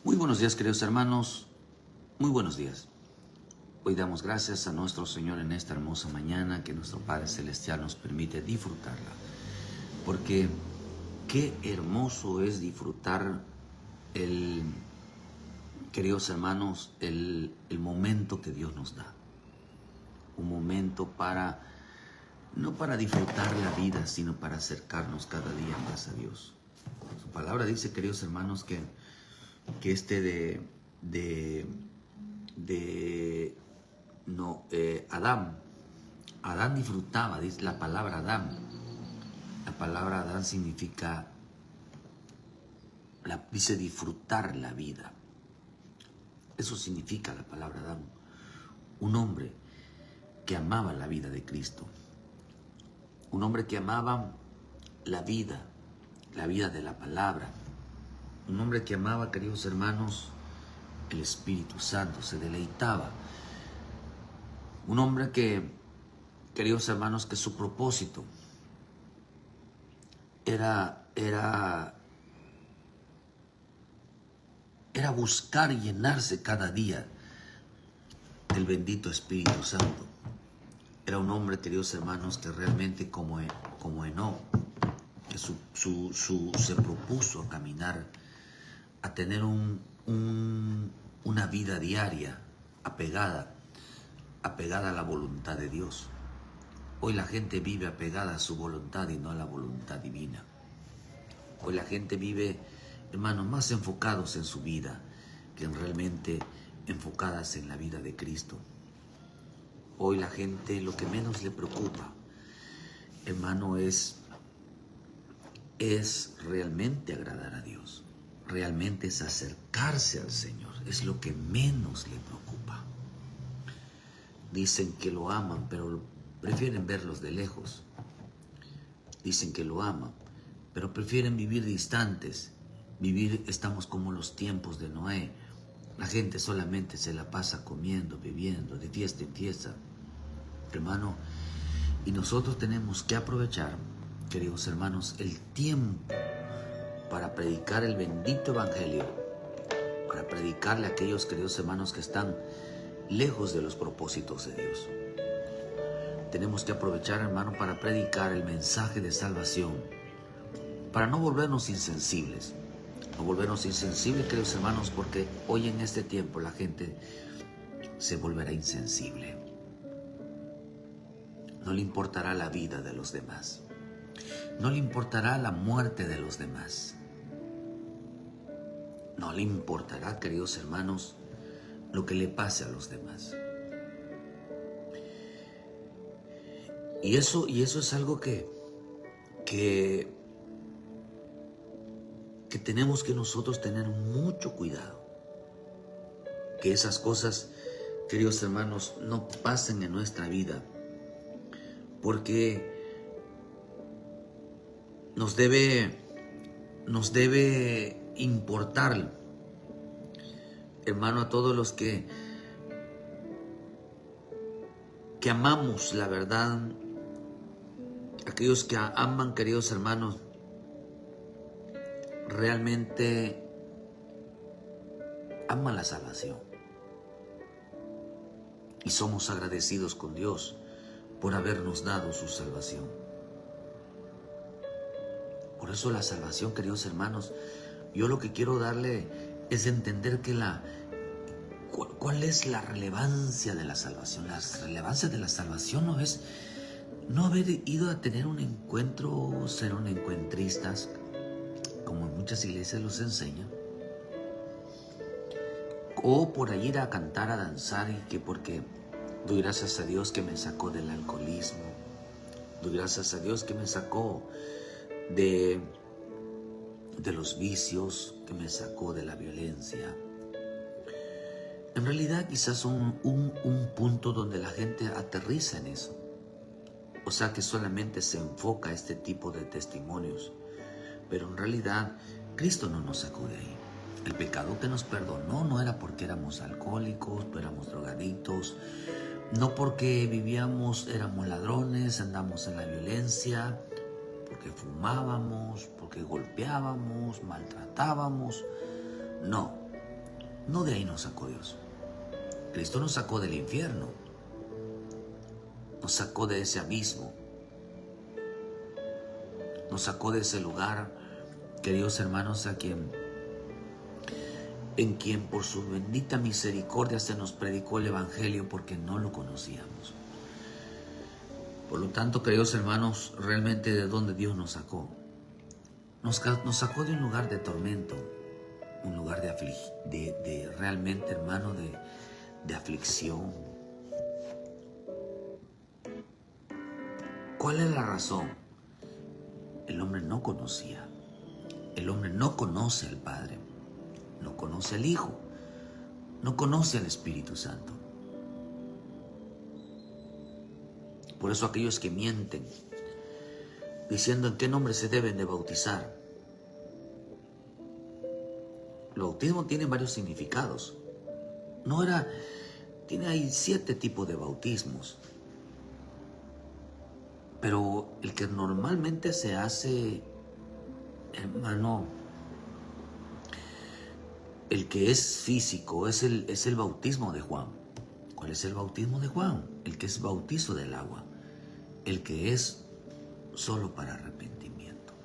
Muy buenos días, queridos hermanos. Muy buenos días. Hoy damos gracias a nuestro Señor en esta hermosa mañana que nuestro Padre Celestial nos permite disfrutarla. Porque qué hermoso es disfrutar queridos hermanos, el momento que Dios nos da. Un momento no para disfrutar la vida, sino para acercarnos cada día más a Dios. Su palabra dice, queridos hermanos, que Adán disfrutaba, dice la palabra Adán. La palabra Adán significa, dice disfrutar la vida. Eso significa la palabra Adán. Un hombre que amaba la vida de Cristo. Un hombre que amaba la vida de la palabra. Un hombre que amaba, queridos hermanos, el Espíritu Santo, se deleitaba. Un hombre que, queridos hermanos, que su propósito era buscar y llenarse cada día del bendito Espíritu Santo. Era un hombre, queridos hermanos, que realmente como Enoc, que se propuso a caminar, a tener una vida diaria apegada a la voluntad de Dios. Hoy la gente vive apegada a su voluntad y no a la voluntad divina. Hoy la gente vive, hermanos, más enfocados en su vida que realmente enfocadas en la vida de Cristo. Hoy la gente lo que menos le preocupa, hermano, es realmente agradar a Dios. Realmente es acercarse al Señor. Es lo que menos le preocupa. Dicen que lo aman, pero prefieren verlos de lejos. Dicen que lo aman, pero prefieren vivir distantes. Estamos como los tiempos de Noé. La gente solamente se la pasa comiendo, bebiendo, de fiesta en fiesta. Hermano, y nosotros tenemos que aprovechar, queridos hermanos, el tiempo para predicar el bendito Evangelio, para predicarle a aquellos, queridos hermanos, que están lejos de los propósitos de Dios. Tenemos que aprovechar, hermano, para predicar el mensaje de salvación, para no volvernos insensibles. No volvernos insensibles, queridos hermanos, porque hoy en este tiempo la gente se volverá insensible. No le importará la vida de los demás. No le importará la muerte de los demás. No le importará, queridos hermanos, lo que le pase a los demás. Y eso es algo que tenemos que nosotros tener mucho cuidado. Que esas cosas, queridos hermanos, no pasen en nuestra vida. Porque nos debe importar, hermano, a todos los que amamos la verdad, aquellos que aman, queridos hermanos, realmente aman la salvación. Y somos agradecidos con Dios por habernos dado su salvación. Por eso la salvación, queridos hermanos, yo lo que quiero darle es entender que ¿cuál es la relevancia de la salvación? La relevancia de la salvación no es no haber ido a tener un encuentro, ser un encuentristas, como en muchas iglesias los enseñan, o por ir a cantar, a danzar, y que porque doy gracias a Dios que me sacó del alcoholismo, doy gracias a Dios que me sacó de los vicios, que me sacó de la violencia. En realidad quizás son un punto donde la gente aterriza en eso. O sea que solamente se enfoca a este tipo de testimonios. Pero en realidad Cristo no nos sacó de ahí. El pecado que nos perdonó no era porque éramos alcohólicos, no éramos drogadictos, no porque éramos ladrones, andamos en la violencia, porque fumábamos, porque golpeábamos, maltratábamos. No, No de ahí nos sacó Dios. Cristo nos sacó del infierno. Nos sacó de ese abismo. Nos sacó de ese lugar, queridos hermanos, en quien por su bendita misericordia se nos predicó el Evangelio porque no lo conocíamos. Por lo tanto, queridos hermanos, realmente de dónde Dios nos sacó. Nos sacó de un lugar de tormento, un lugar de realmente, hermano, de aflicción. ¿Cuál es la razón? El hombre no conocía. El hombre no conoce al Padre, no conoce al Hijo, no conoce al Espíritu Santo. Por eso aquellos que mienten, diciendo en qué nombre se deben de bautizar. El bautismo tiene varios significados. Hay 7 tipos de bautismos. Pero el que normalmente se hace, hermano, el que es físico, es el bautismo de Juan. ¿Cuál es el bautismo de Juan? El que es bautizo del agua. El que es solo para arrepentimiento.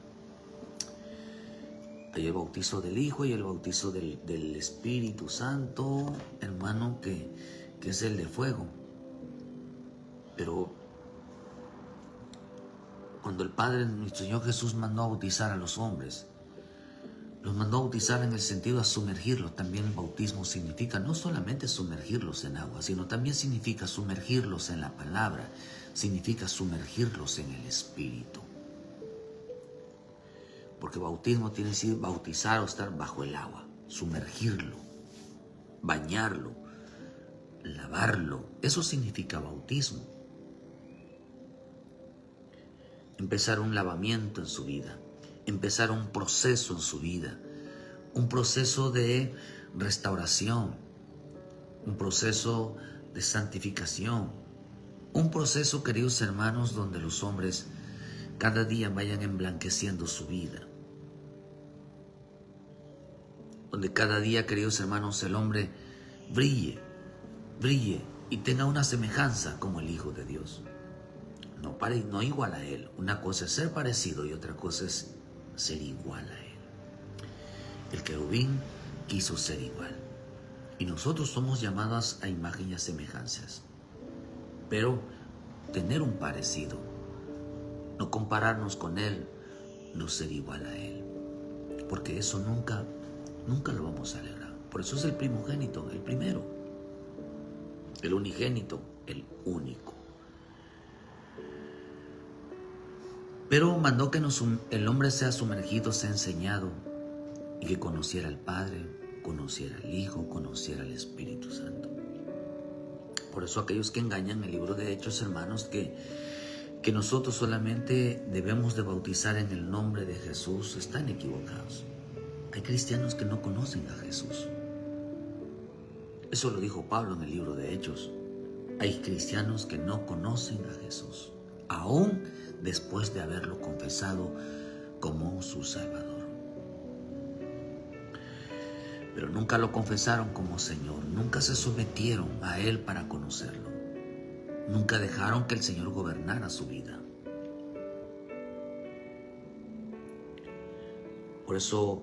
Hay el bautizo del Hijo y el bautizo del Espíritu Santo, hermano, que es el de fuego. Pero cuando el Padre, nuestro Señor Jesús, mandó a bautizar a los hombres, los mandó a bautizar en el sentido de sumergirlos. También el bautismo significa no solamente sumergirlos en agua, sino también significa sumergirlos en la palabra, significa sumergirlos en el Espíritu. Porque bautismo tiene que decir bautizar o estar bajo el agua, sumergirlo, bañarlo, lavarlo. Eso significa bautismo. Empezar un lavamiento en su vida, empezar un proceso en su vida, un proceso de restauración, un proceso de santificación, un proceso, queridos hermanos, donde los hombres cada día vayan emblanqueciendo su vida, donde cada día, queridos hermanos, el hombre brille y tenga una semejanza como el Hijo de Dios. No igual a Él. Una cosa es ser parecido y otra cosa es ser igual a Él. El querubín quiso ser igual. Y nosotros somos llamados a imagen y a semejanzas. Pero tener un parecido, no compararnos con Él, no ser igual a Él. Porque eso nunca lo vamos a lograr. Por eso es el primogénito, el primero. El unigénito, el único. Pero mandó que el hombre sea sumergido, sea enseñado y que conociera al Padre, conociera al Hijo, conociera al Espíritu Santo. Por eso aquellos que engañan el libro de Hechos, hermanos, que nosotros solamente debemos de bautizar en el nombre de Jesús, están equivocados. Hay cristianos que no conocen a Jesús. Eso lo dijo Pablo en el libro de Hechos. Hay cristianos que no conocen a Jesús, aún después de haberlo confesado como su Salvador. Pero nunca lo confesaron como Señor, nunca se sometieron a Él para conocerlo, nunca dejaron que el Señor gobernara su vida. Por eso,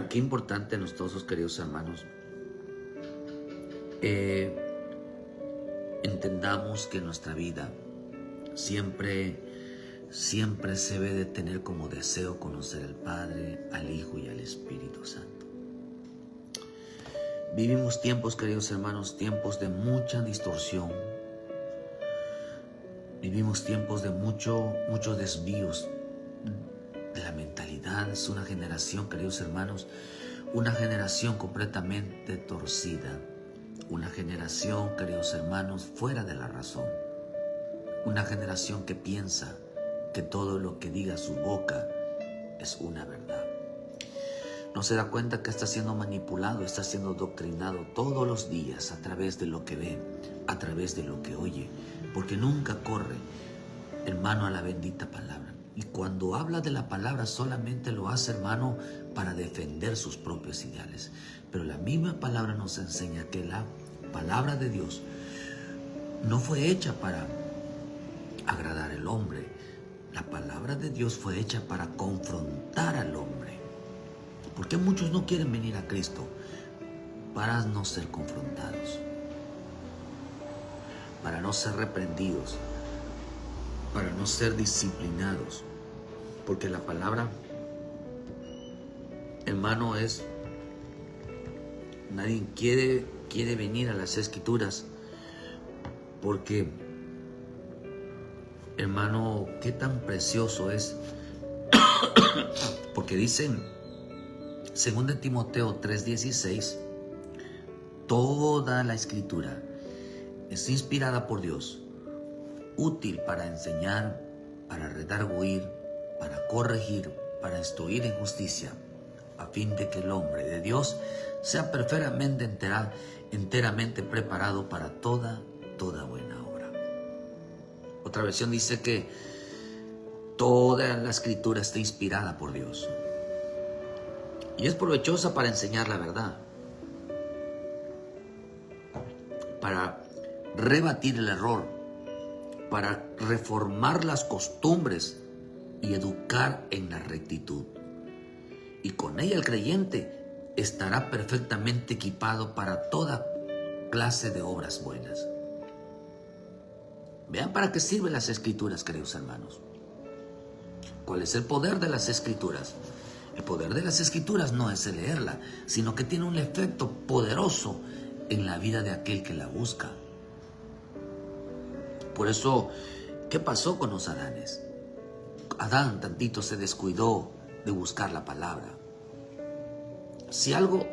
qué importante nosotros, queridos hermanos, entendamos que nuestra vida siempre se debe de tener como deseo conocer al Padre, al Hijo y al Espíritu Santo. Vivimos tiempos, queridos hermanos, tiempos de mucha distorsión. Vivimos tiempos de muchos desvíos de la mentalidad. Es una generación, queridos hermanos, una generación completamente torcida. Una generación, queridos hermanos, fuera de la razón. Una generación que piensa que todo lo que diga su boca es una verdad. No se da cuenta que está siendo manipulado, está siendo doctrinado todos los días a través de lo que ve, a través de lo que oye, porque nunca corre, hermano, a la bendita palabra. Y cuando habla de la palabra solamente lo hace, hermano, para defender sus propios ideales. Pero la misma palabra nos enseña que la palabra de Dios no fue hecha para agradar al hombre. La palabra de Dios fue hecha para confrontar al hombre. ¿Por qué muchos no quieren venir a Cristo? Para no ser confrontados, para no ser reprendidos, para no ser disciplinados. Porque la palabra, hermano, es... Nadie quiere venir a las Escrituras porque, hermano, qué tan precioso es. Porque dicen, 2 Timoteo 3:16, toda la Escritura es inspirada por Dios, útil para enseñar, para redarguir, para corregir, para instruir en justicia, a fin de que el hombre de Dios sea enteramente preparado para toda buena obra. Otra versión dice que toda la Escritura está inspirada por Dios y es provechosa para enseñar la verdad, para rebatir el error, para reformar las costumbres y educar en la rectitud. Y con ella el creyente estará perfectamente equipado para toda clase de obras buenas. Vean para qué sirven las Escrituras, queridos hermanos. ¿Cuál es el poder de las Escrituras? El poder de las Escrituras no es el leerla, sino que tiene un efecto poderoso en la vida de aquel que la busca. Por eso, ¿qué pasó con los Adanes? Adán tantito se descuidó de buscar la palabra. Si algo,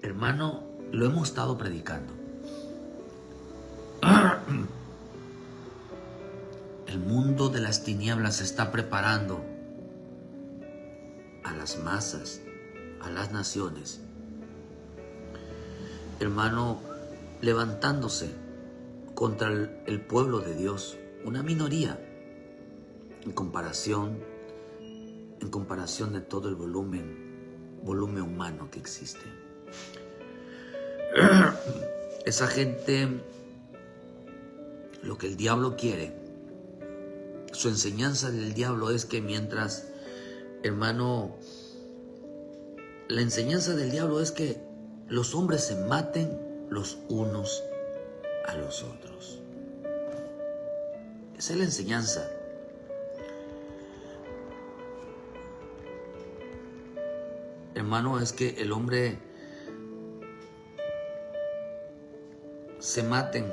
hermano, lo hemos estado predicando. El mundo de las tinieblas se está preparando a las masas, a las naciones, hermano, levantándose contra el pueblo de Dios, una minoría en comparación de todo el volumen humano que existe. Esa gente, lo que el diablo quiere, su enseñanza del diablo es que mientras, hermano, la enseñanza del diablo es que los hombres se maten los unos a los otros. Esa es la enseñanza. Hermano, es que el hombre se maten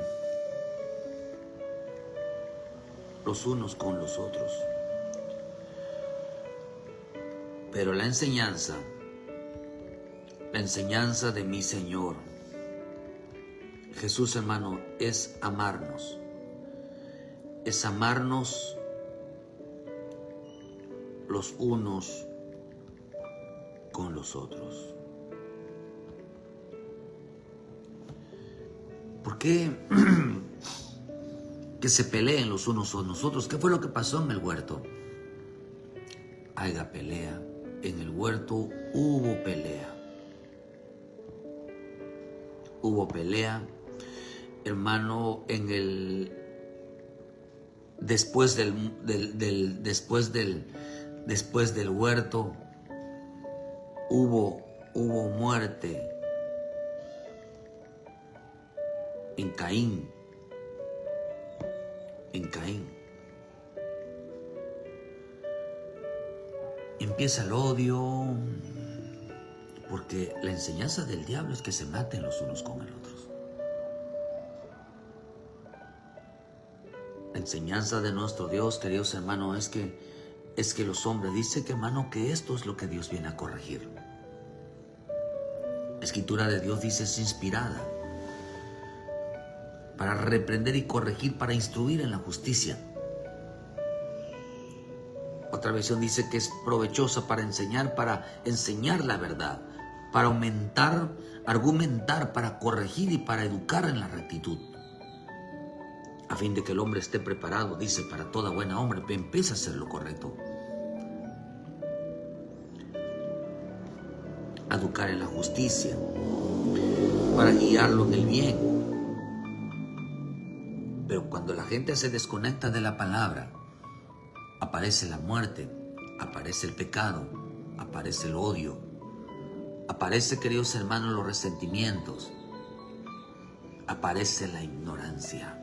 los unos con los otros. Pero la enseñanza de mi Señor Jesús, hermano, es amarnos los unos con los otros. ¿Por qué que se peleen los unos con los otros? ¿Qué fue lo que pasó en el huerto? Haya pelea. En el huerto hubo pelea. Hubo pelea, hermano, después del huerto hubo muerte en Caín. Empieza el odio, porque la enseñanza del diablo es que se maten los unos con el otro. La enseñanza de nuestro Dios, queridos hermanos, es que los hombres, dice que, hermano, que esto es lo que Dios viene a corregir. La Escritura de Dios dice es inspirada para reprender y corregir, para instruir en la justicia. Otra versión dice que es provechosa para enseñar la verdad, para argumentar, para corregir y para educar en la rectitud. a fin de que el hombre esté preparado, dice, para toda buena obra. Empieza a hacer lo correcto. A educar en la justicia, para guiarlo en el bien. Pero cuando la gente se desconecta de la palabra, aparece la muerte, aparece el pecado, aparece el odio, aparece, queridos hermanos, los resentimientos, aparece la ignorancia.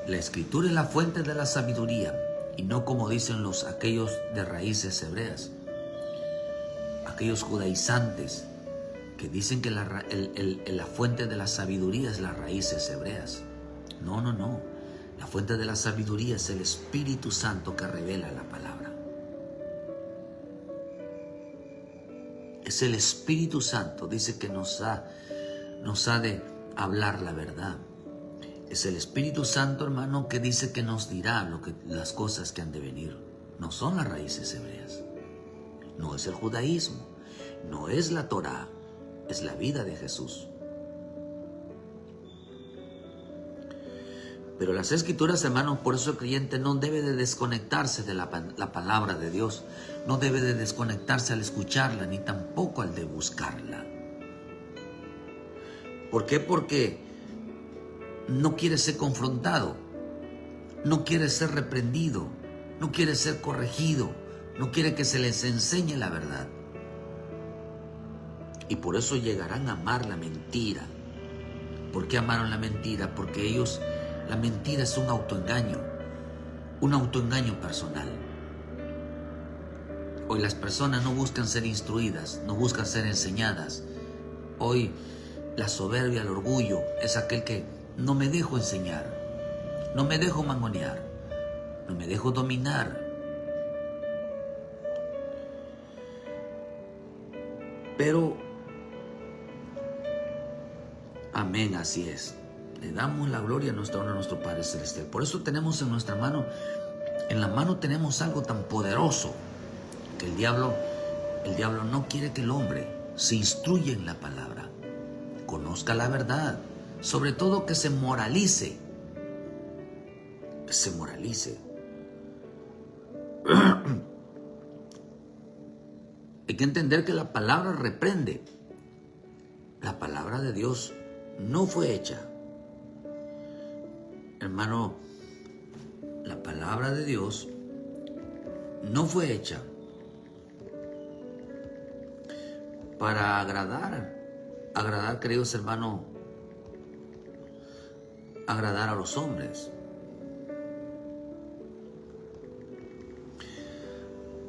La escritura es la fuente de la sabiduría, y no como dicen aquellos de raíces hebreas, aquellos judaizantes que dicen que la fuente de la sabiduría es las raíces hebreas. No. La fuente de la sabiduría es el Espíritu Santo que revela la palabra. Es el Espíritu Santo, dice que nos ha de hablar la verdad. Es el Espíritu Santo, hermano, que dice que nos dirá las cosas que han de venir. No son las raíces hebreas. No es el judaísmo. No es la Torá. Es la vida de Jesús. Pero las Escrituras, hermanos, por eso el creyente no debe de desconectarse de la palabra de Dios. No debe de desconectarse al escucharla, ni tampoco al de buscarla. ¿Por qué? Porque no quiere ser confrontado, no quiere ser reprendido, no quiere ser corregido, no quiere que se les enseñe la verdad. Y por eso llegarán a amar la mentira. ¿Por qué amaron la mentira? Porque la mentira es un autoengaño personal. Hoy las personas no buscan ser instruidas, no buscan ser enseñadas. Hoy la soberbia, el orgullo es aquel que no me dejo enseñar, no me dejo mangonear, no me dejo dominar. Pero, amén, así es. Le damos la gloria a nuestro Padre Celestial. Por eso tenemos en la mano tenemos algo tan poderoso que el diablo no quiere que el hombre se instruya en la palabra, conozca la verdad, sobre todo que se moralice. Hay que entender que la palabra reprende. La palabra de Dios no fue hecha. Hermano, la palabra de Dios no fue hecha para agradar, queridos hermanos, agradar a los hombres,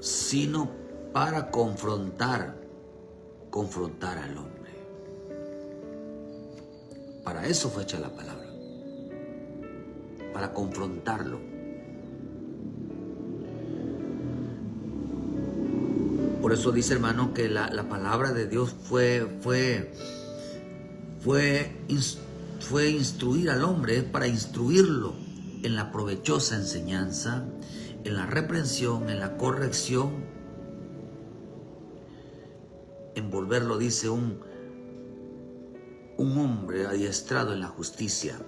sino para confrontar al hombre. Para eso fue hecha la palabra, para confrontarlo. Por eso dice, hermano, que la palabra de Dios fue instruir al hombre, para instruirlo en la provechosa enseñanza, en la reprensión, en la corrección, en volverlo, dice, un hombre adiestrado en la justicia.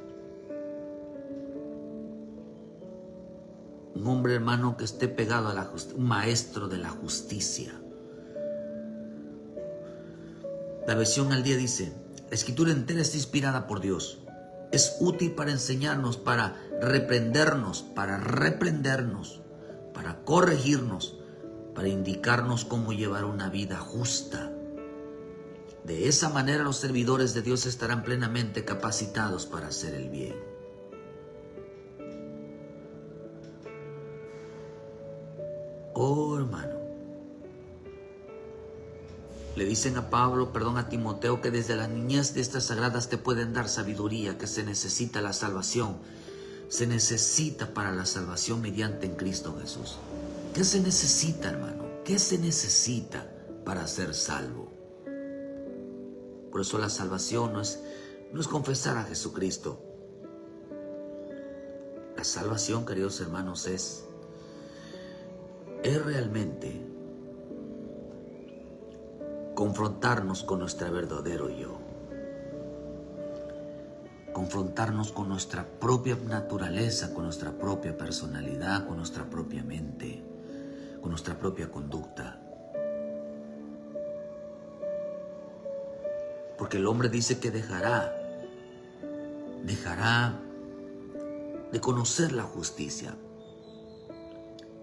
Un hombre, hermano, que esté pegado a la justicia, un maestro de la justicia. La versión al día dice: la escritura entera está inspirada por Dios. Es útil para enseñarnos, para reprendernos, para corregirnos, para indicarnos cómo llevar una vida justa. De esa manera los servidores de Dios estarán plenamente capacitados para hacer el bien. Oh, hermano, le dicen a Timoteo, que desde la niñez de estas sagradas te pueden dar sabiduría, que se necesita la salvación. Se necesita para la salvación mediante en Cristo Jesús. ¿Qué se necesita, hermano? ¿Qué se necesita para ser salvo? Por eso la salvación no es confesar a Jesucristo. La salvación, queridos hermanos, es realmente confrontarnos con nuestro verdadero yo. confrontarnos con nuestra propia naturaleza, con nuestra propia personalidad, con nuestra propia mente, con nuestra propia conducta. Porque el hombre dice que dejará de conocer la justicia.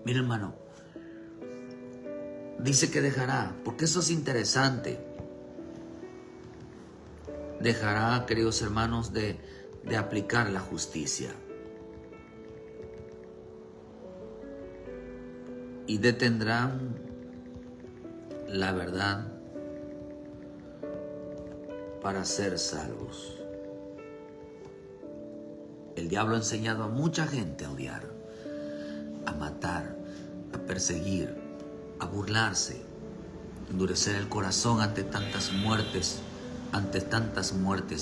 Mira, hermano, dice que dejará, porque eso es interesante. Dejará, queridos hermanos, de aplicar la justicia. Y detendrán la verdad para ser salvos. El diablo ha enseñado a mucha gente a odiar, a matar, a perseguir, a burlarse, endurecer el corazón ante tantas muertes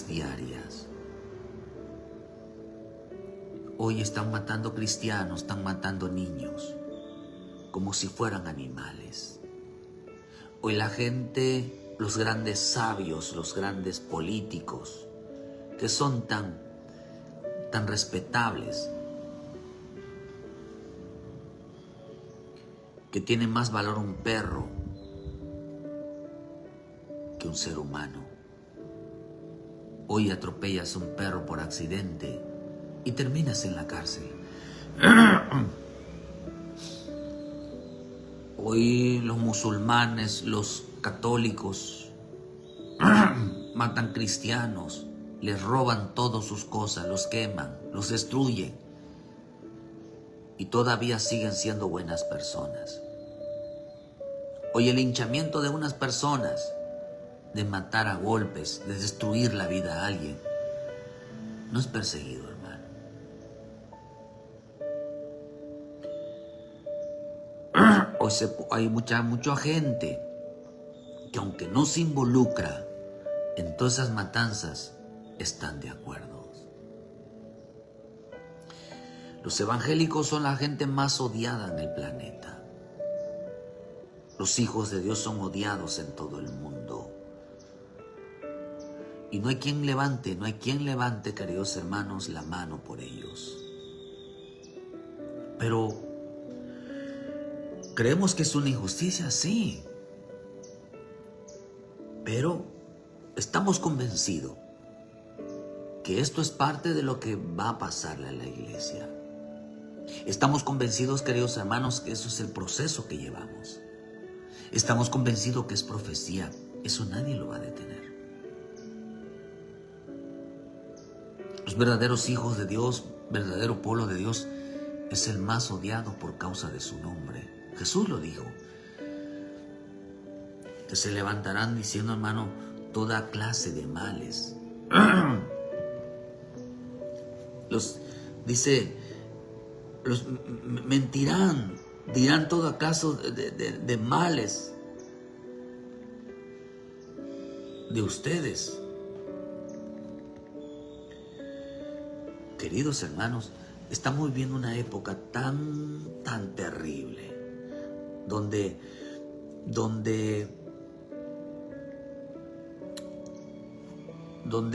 diarias. Hoy están matando cristianos, están matando niños, como si fueran animales. Hoy la gente, los grandes sabios, los grandes políticos, que son tan respetables, que tiene más valor un perro que un ser humano. Hoy atropellas a un perro por accidente y terminas en la cárcel. Hoy los musulmanes, los católicos matan cristianos, les roban todas sus cosas, los queman, los destruyen y todavía siguen siendo buenas personas. Hoy el linchamiento de unas personas, de matar a golpes, de destruir la vida a alguien, no es perseguido, hermano. Hoy hay mucha gente que, aunque no se involucra en todas esas matanzas, están de acuerdo. Los evangélicos son la gente más odiada en el planeta. Los hijos de Dios son odiados en todo el mundo. Y no hay quien levante, queridos hermanos, la mano por ellos. Pero creemos que es una injusticia, sí. Pero estamos convencidos que esto es parte de lo que va a pasarle a la iglesia. Estamos convencidos, queridos hermanos, que eso es el proceso que llevamos. Estamos convencidos que es profecía. Eso nadie lo va a detener. Los verdaderos hijos de Dios, verdadero pueblo de Dios, es el más odiado por causa de su nombre. Jesús lo dijo. Que se levantarán diciendo, hermano, toda clase de males. Mentirán, dirán todo caso de males de ustedes. Queridos hermanos, estamos viviendo una época tan terrible, donde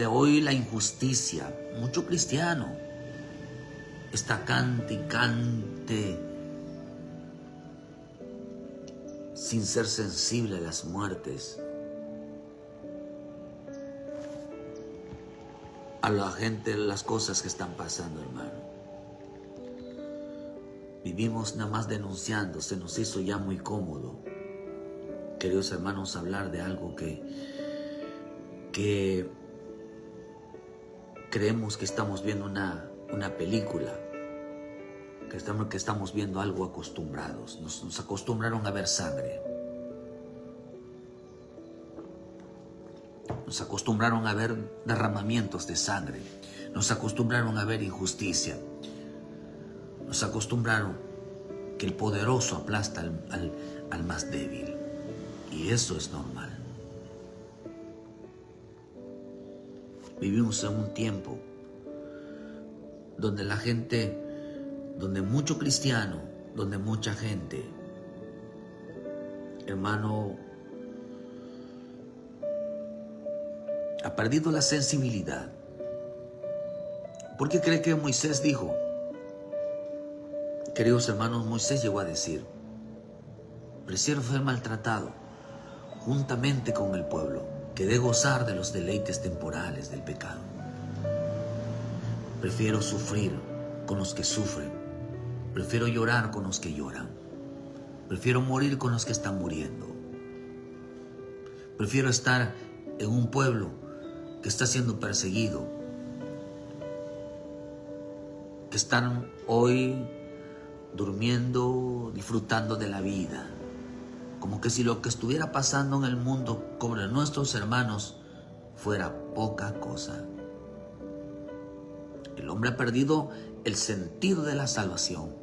hoy la injusticia, mucho cristiano está cante y cante sin ser sensible a las muertes, a la gente, las cosas que están pasando, hermano. Vivimos nada más denunciando, se nos hizo ya muy cómodo, queridos hermanos, hablar de algo que creemos que estamos viendo una película, que estamos viendo algo acostumbrados. Nos acostumbraron a ver sangre. Nos acostumbraron a ver derramamientos de sangre. Nos acostumbraron a ver injusticia. Nos acostumbraron que el poderoso aplasta al más débil. Y eso es normal. Vivimos en un tiempo donde la gente, donde mucho cristiano, donde mucha gente, hermano, ha perdido la sensibilidad ¿Por qué cree que Moisés dijo? Queridos hermanos, Moisés llegó a decir: prefiero ser maltratado juntamente con el pueblo que de gozar de los deleites temporales del pecado. Prefiero sufrir con los que sufren. Prefiero llorar con los que lloran. Prefiero morir con los que están muriendo. Prefiero estar en un pueblo que está siendo perseguido, que están hoy durmiendo, disfrutando de la vida, como que si lo que estuviera pasando en el mundo con nuestros hermanos fuera poca cosa. El hombre ha perdido el sentido de la salvación.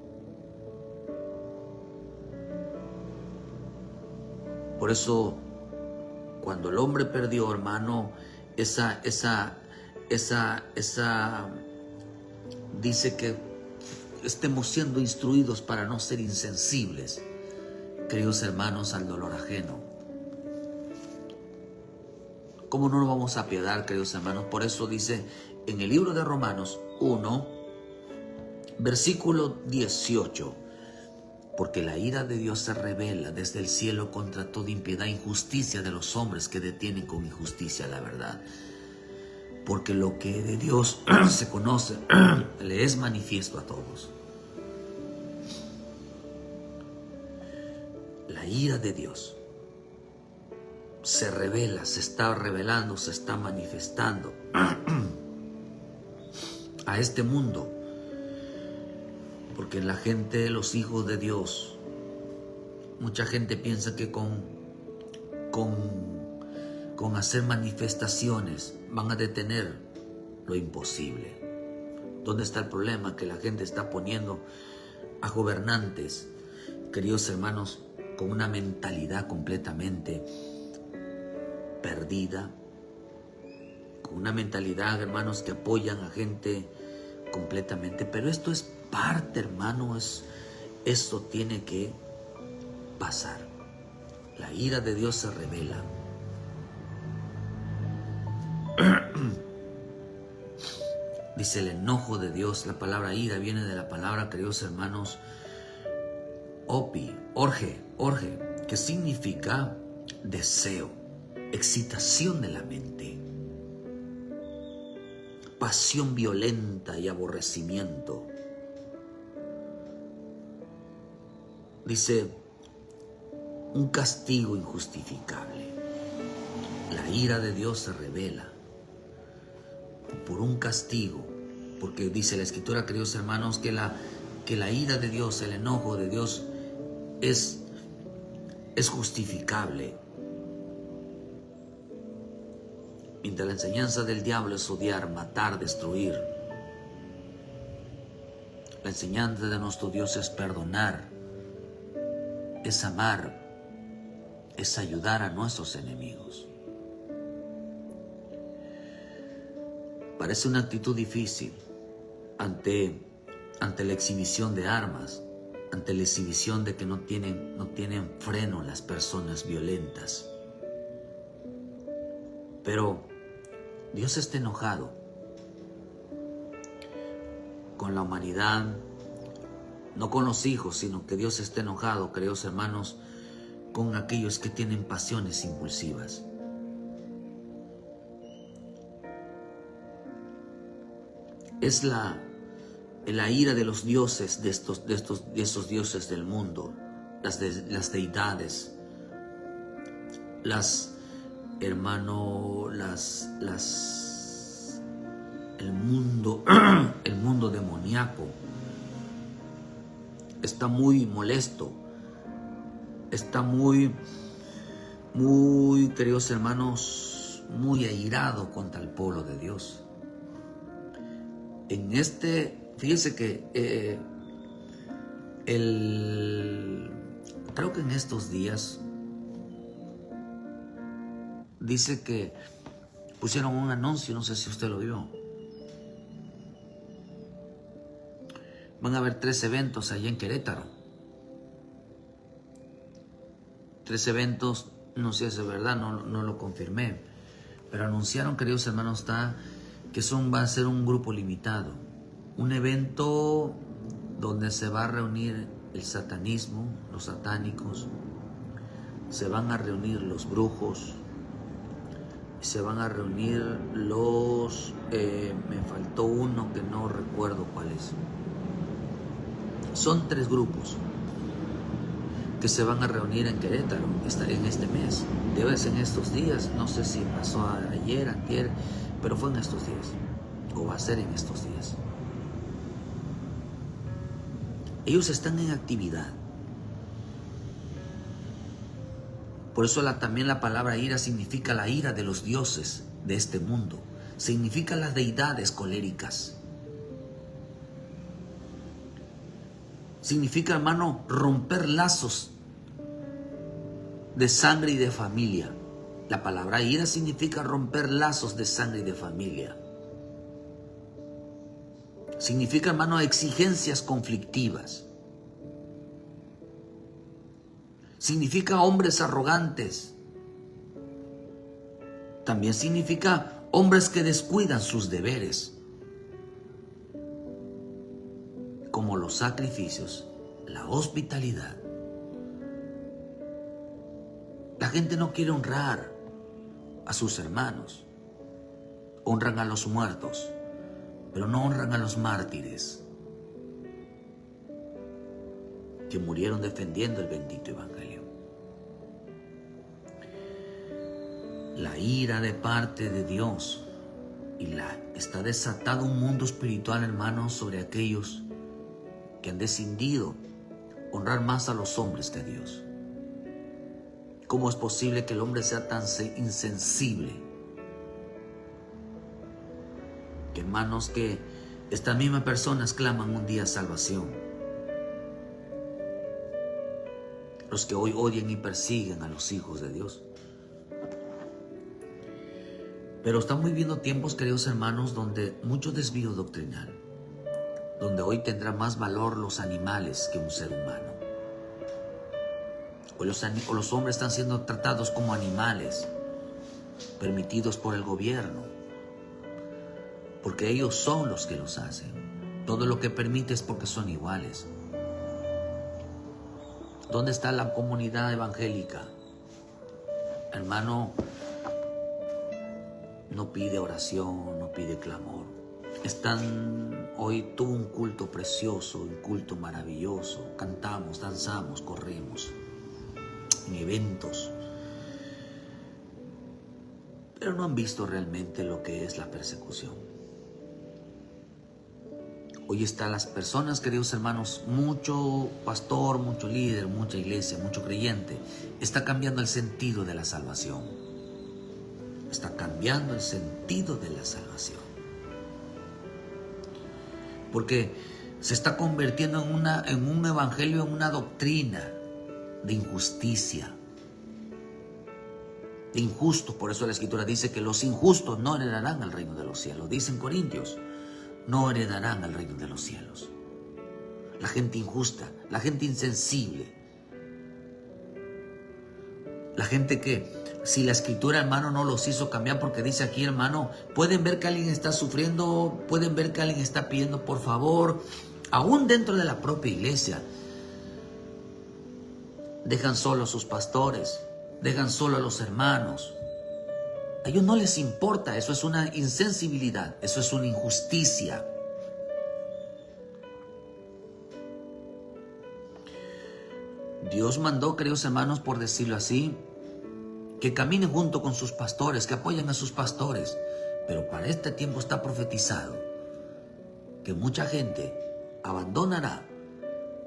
Por eso, cuando el hombre perdió, hermano, dice que estemos siendo instruidos para no ser insensibles, queridos hermanos, al dolor ajeno. ¿Cómo no nos vamos a apiadar, queridos hermanos? Por eso dice en el libro de Romanos 1, versículo 18: porque la ira de Dios se revela desde el cielo contra toda impiedad e injusticia de los hombres que detienen con injusticia la verdad. Porque lo que de Dios se conoce le es manifiesto a todos. La ira de Dios se revela, se está revelando, se está manifestando a este mundo. Porque la gente, los hijos de Dios, mucha gente piensa que con hacer manifestaciones van a detener lo imposible. ¿Dónde está el problema? Que la gente está poniendo a gobernantes, queridos hermanos, con una mentalidad completamente perdida, con una mentalidad, hermanos, que apoyan a gente completamente. Pero esto es parte, hermano, esto tiene que pasar. La ira de Dios se revela. Dice el enojo de Dios. La palabra ira viene de la palabra, queridos hermanos, orge, que significa deseo, excitación de la mente, pasión violenta y aborrecimiento. Dice, un castigo injustificable. La ira de Dios se revela por un castigo, porque dice la Escritura, queridos hermanos, que la ira de Dios, el enojo de Dios es justificable. Mientras la enseñanza del diablo es odiar, matar, destruir, la enseñanza de nuestro Dios es perdonar, es amar, es ayudar a nuestros enemigos. Parece una actitud difícil ante la exhibición de armas, ante la exhibición de que no tienen freno las personas violentas. Pero Dios está enojado con la humanidad, no con los hijos, sino que Dios está enojado, queridos hermanos, con aquellos que tienen pasiones impulsivas. Es la ira de los dioses, de esos dioses del mundo, las deidades, el mundo demoníaco está muy molesto, está muy, queridos hermanos, muy airado contra el pueblo de Dios. Fíjense que creo que en estos días dice que pusieron un anuncio, no sé si usted lo vio. Van a haber 3 eventos allá en Querétaro. 3 eventos, no sé si es verdad, no lo confirmé, pero anunciaron, queridos hermanos, que va a ser un grupo limitado. Un evento donde se va a reunir el satanismo, los satánicos, se van a reunir los brujos, se van a reunir los... me faltó uno que no recuerdo cuál es. Son 3 grupos que se van a reunir en Querétaro en este mes. Debe ser en estos días, no sé si pasó ayer, antier, pero fue en estos días, o va a ser en estos días. Ellos están en actividad. Por eso también la palabra ira significa la ira de los dioses de este mundo. Significa las deidades coléricas. Significa, hermano, romper lazos de sangre y de familia. La palabra ira significa romper lazos de sangre y de familia. Significa, hermano, exigencias conflictivas. Significa hombres arrogantes. También significa hombres que descuidan sus deberes, como los sacrificios, la hospitalidad. La gente no quiere honrar a sus hermanos. Honran a los muertos, pero no honran a los mártires que murieron defendiendo el bendito evangelio. La ira de parte de Dios está desatado un mundo espiritual, hermanos, sobre aquellos que han decidido honrar más a los hombres que a Dios. ¿Cómo es posible que el hombre sea tan insensible? Que, hermanos, que estas mismas personas claman un día salvación. Los que hoy odian y persiguen a los hijos de Dios. Pero estamos viviendo tiempos, queridos hermanos, donde mucho desvío doctrinal, donde hoy tendrá más valor los animales que un ser humano. Hoy los hombres están siendo tratados como animales, permitidos por el gobierno, porque ellos son los que los hacen. Todo lo que permite es porque son iguales. ¿Dónde está la comunidad evangélica? Hermano, no pide oración, no pide clamor. Hoy tuvo un culto precioso, un culto maravilloso. Cantamos, danzamos, corremos en eventos. Pero no han visto realmente lo que es la persecución. Hoy están las personas, queridos hermanos, mucho pastor, mucho líder, mucha iglesia, mucho creyente, está cambiando el sentido de la salvación. Está cambiando el sentido de la salvación. Porque se está convirtiendo en un evangelio, en una doctrina de injusticia, de injustos. Por eso la Escritura dice que los injustos no heredarán el reino de los cielos. Dice en Corintios, no heredarán el reino de los cielos. La gente injusta, la gente insensible, la gente que, si la Escritura, hermano, no los hizo cambiar, porque dice aquí, hermano, pueden ver que alguien está sufriendo, pueden ver que alguien está pidiendo por favor, aún dentro de la propia iglesia. Dejan solo a sus pastores, dejan solo a los hermanos. A ellos no les importa, eso es una insensibilidad, eso es una injusticia. Dios mandó, queridos hermanos, por decirlo así, que caminen junto con sus pastores, que apoyen a sus pastores. Pero para este tiempo está profetizado que mucha gente abandonará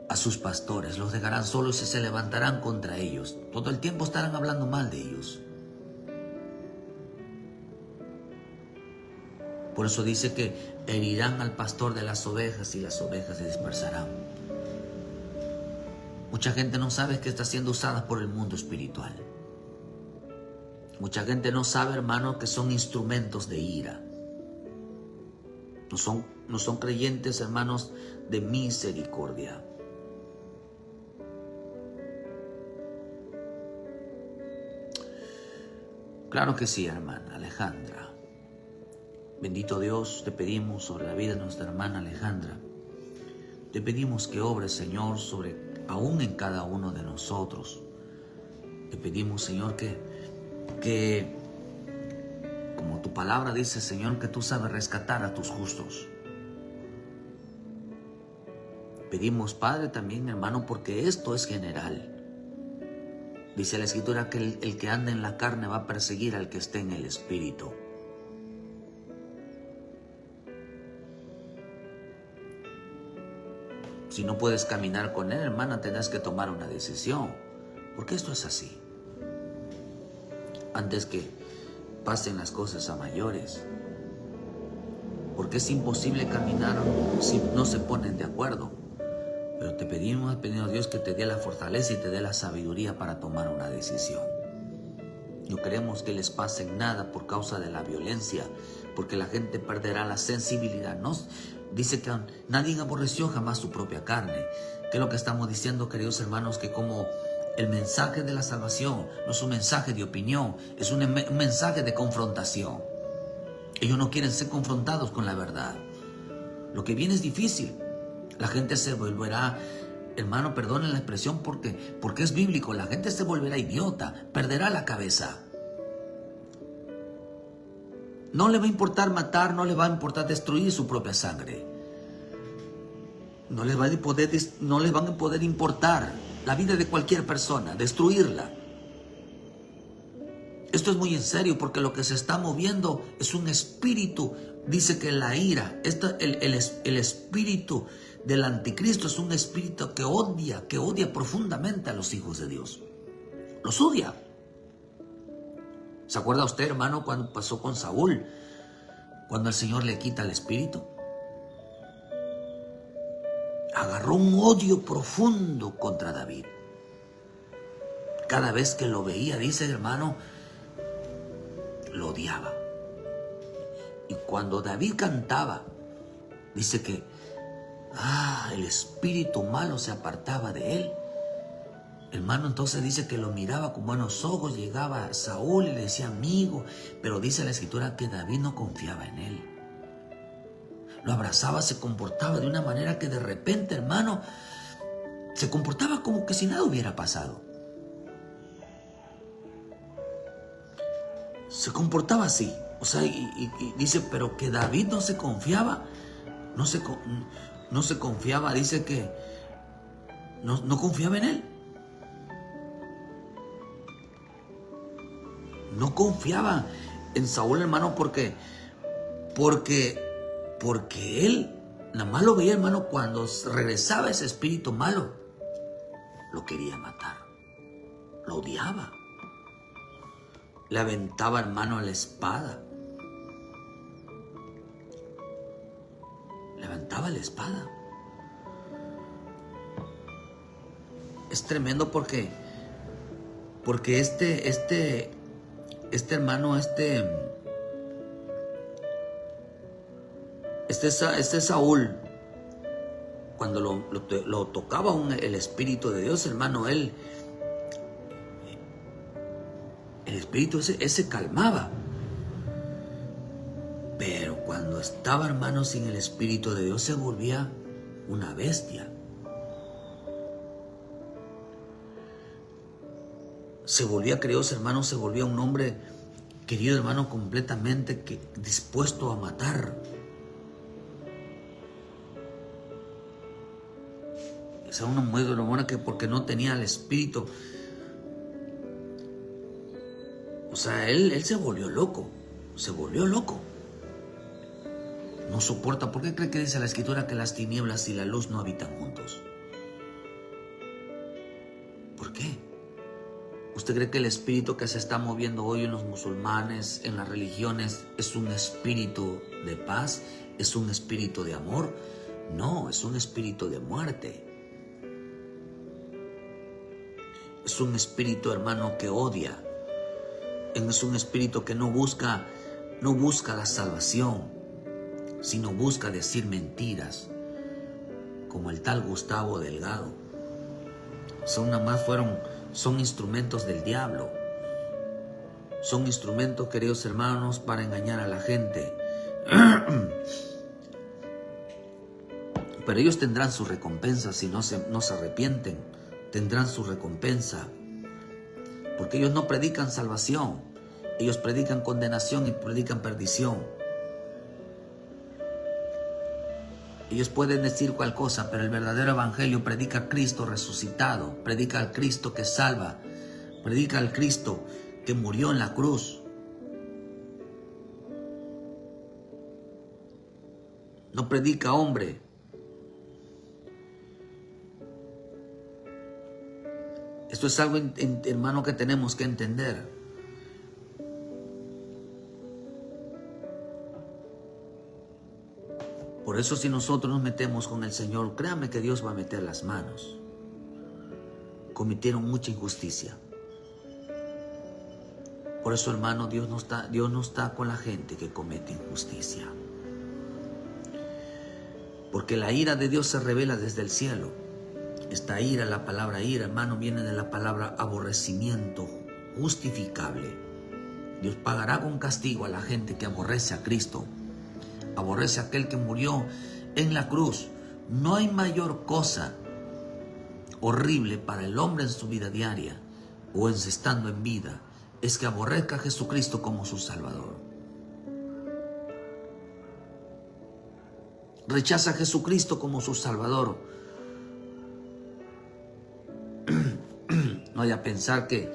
a sus pastores, los dejarán solos y se levantarán contra ellos. Todo el tiempo estarán hablando mal de ellos. Por eso dice que herirán al pastor de las ovejas y las ovejas se dispersarán. Mucha gente no sabe que está siendo usada por el mundo espiritual. Mucha gente no sabe, hermano, que son instrumentos de ira. No son creyentes, hermanos, de misericordia. Claro que sí, hermana Alejandra. Bendito Dios, te pedimos sobre la vida de nuestra hermana Alejandra. Te pedimos que obres, Señor, aún en cada uno de nosotros. Te pedimos, Señor, que como tu palabra dice, Señor, que tú sabes rescatar a tus justos. Pedimos, Padre, también, hermano, porque esto es general. Dice la Escritura que el que anda en la carne va a perseguir al que esté en el Espíritu. Si no puedes caminar con él, hermana, tendrás que tomar una decisión. Porque esto es así. Antes que pasen las cosas a mayores. Porque es imposible caminar si no se ponen de acuerdo. Pero te pedimos a Dios que te dé la fortaleza y te dé la sabiduría para tomar una decisión. No queremos que les pase nada por causa de la violencia, porque la gente perderá la sensibilidad. Dice que nadie aborreció jamás su propia carne. ¿Qué es lo que estamos diciendo, queridos hermanos? Que como el mensaje de la salvación no es un mensaje de opinión, es un mensaje de confrontación. Ellos no quieren ser confrontados con la verdad. Lo que viene es difícil. La gente se volverá, hermano, perdonen la expresión porque es bíblico, la gente se volverá idiota, perderá la cabeza. No le va a importar matar, no le va a importar destruir su propia sangre. No les van a poder importar la vida de cualquier persona, destruirla. Esto es muy en serio porque lo que se está moviendo es un espíritu. Dice que la ira, el espíritu del anticristo es un espíritu que odia profundamente a los hijos de Dios. Los odia. ¿Se acuerda usted, hermano, cuando pasó con Saúl? Cuando el Señor le quita el espíritu. Agarró un odio profundo contra David. Cada vez que lo veía, dice, hermano, lo odiaba. Y cuando David cantaba, dice que el espíritu malo se apartaba de él. Hermano, entonces dice que lo miraba con buenos ojos, llegaba a Saúl y le decía amigo, pero dice la Escritura que David no confiaba en él. Lo abrazaba, se comportaba de una manera que de repente, hermano, se comportaba como que si nada hubiera pasado. Se comportaba así, o sea, y dice, pero que David no se confiaba, no se confiaba, dice que no confiaba en él. No confiaba en Saúl, hermano, porque él nada más lo veía, hermano, cuando regresaba ese espíritu malo, lo quería matar, lo odiaba. Le aventaba, hermano, la espada. Le aventaba la espada. Es tremendo porque este hermano, este Saúl, cuando lo tocaba el Espíritu de Dios, hermano, el Espíritu ese calmaba. Pero cuando estaba, hermano, sin el Espíritu de Dios, se volvía una bestia. Se volvía, queridos hermanos, se volvía un hombre, querido hermano, completamente dispuesto a matar. Esa una mujer que porque no tenía el espíritu, o sea, él se volvió loco, No soporta. ¿Por qué cree que dice la Escritura que las tinieblas y la luz no habitan juntos? ¿Por qué? ¿Usted cree que el espíritu que se está moviendo hoy en los musulmanes, en las religiones, es un espíritu de paz? ¿Es un espíritu de amor? No, es un espíritu de muerte. Es un espíritu, hermano, que odia. Es un espíritu que no busca la salvación, sino busca decir mentiras, como el tal Gustavo Delgado. Son instrumentos del diablo. Son instrumentos, queridos hermanos, para engañar a la gente. Pero ellos tendrán su recompensa si no se arrepienten. Tendrán su recompensa. Porque ellos no predican salvación. Ellos predican condenación y predican perdición. Ellos pueden decir cual cosa, pero el verdadero evangelio predica a Cristo resucitado. Predica al Cristo que salva. Predica al Cristo que murió en la cruz. No predica hombre. Esto es algo, hermano, que tenemos que entender. Por eso si nosotros nos metemos con el Señor, créame que Dios va a meter las manos. Cometieron mucha injusticia. Por eso, hermano, Dios no está con la gente que comete injusticia. Porque la ira de Dios se revela desde el cielo. Esta ira, la palabra ira, hermano, viene de la palabra aborrecimiento justificable. Dios pagará con castigo a la gente que aborrece a Cristo. Aborrece a aquel que murió en la cruz. No hay mayor cosa horrible para el hombre en su vida diaria o estando en vida, es que aborrezca a Jesucristo como su Salvador. Rechaza a Jesucristo como su Salvador. No vaya a pensar que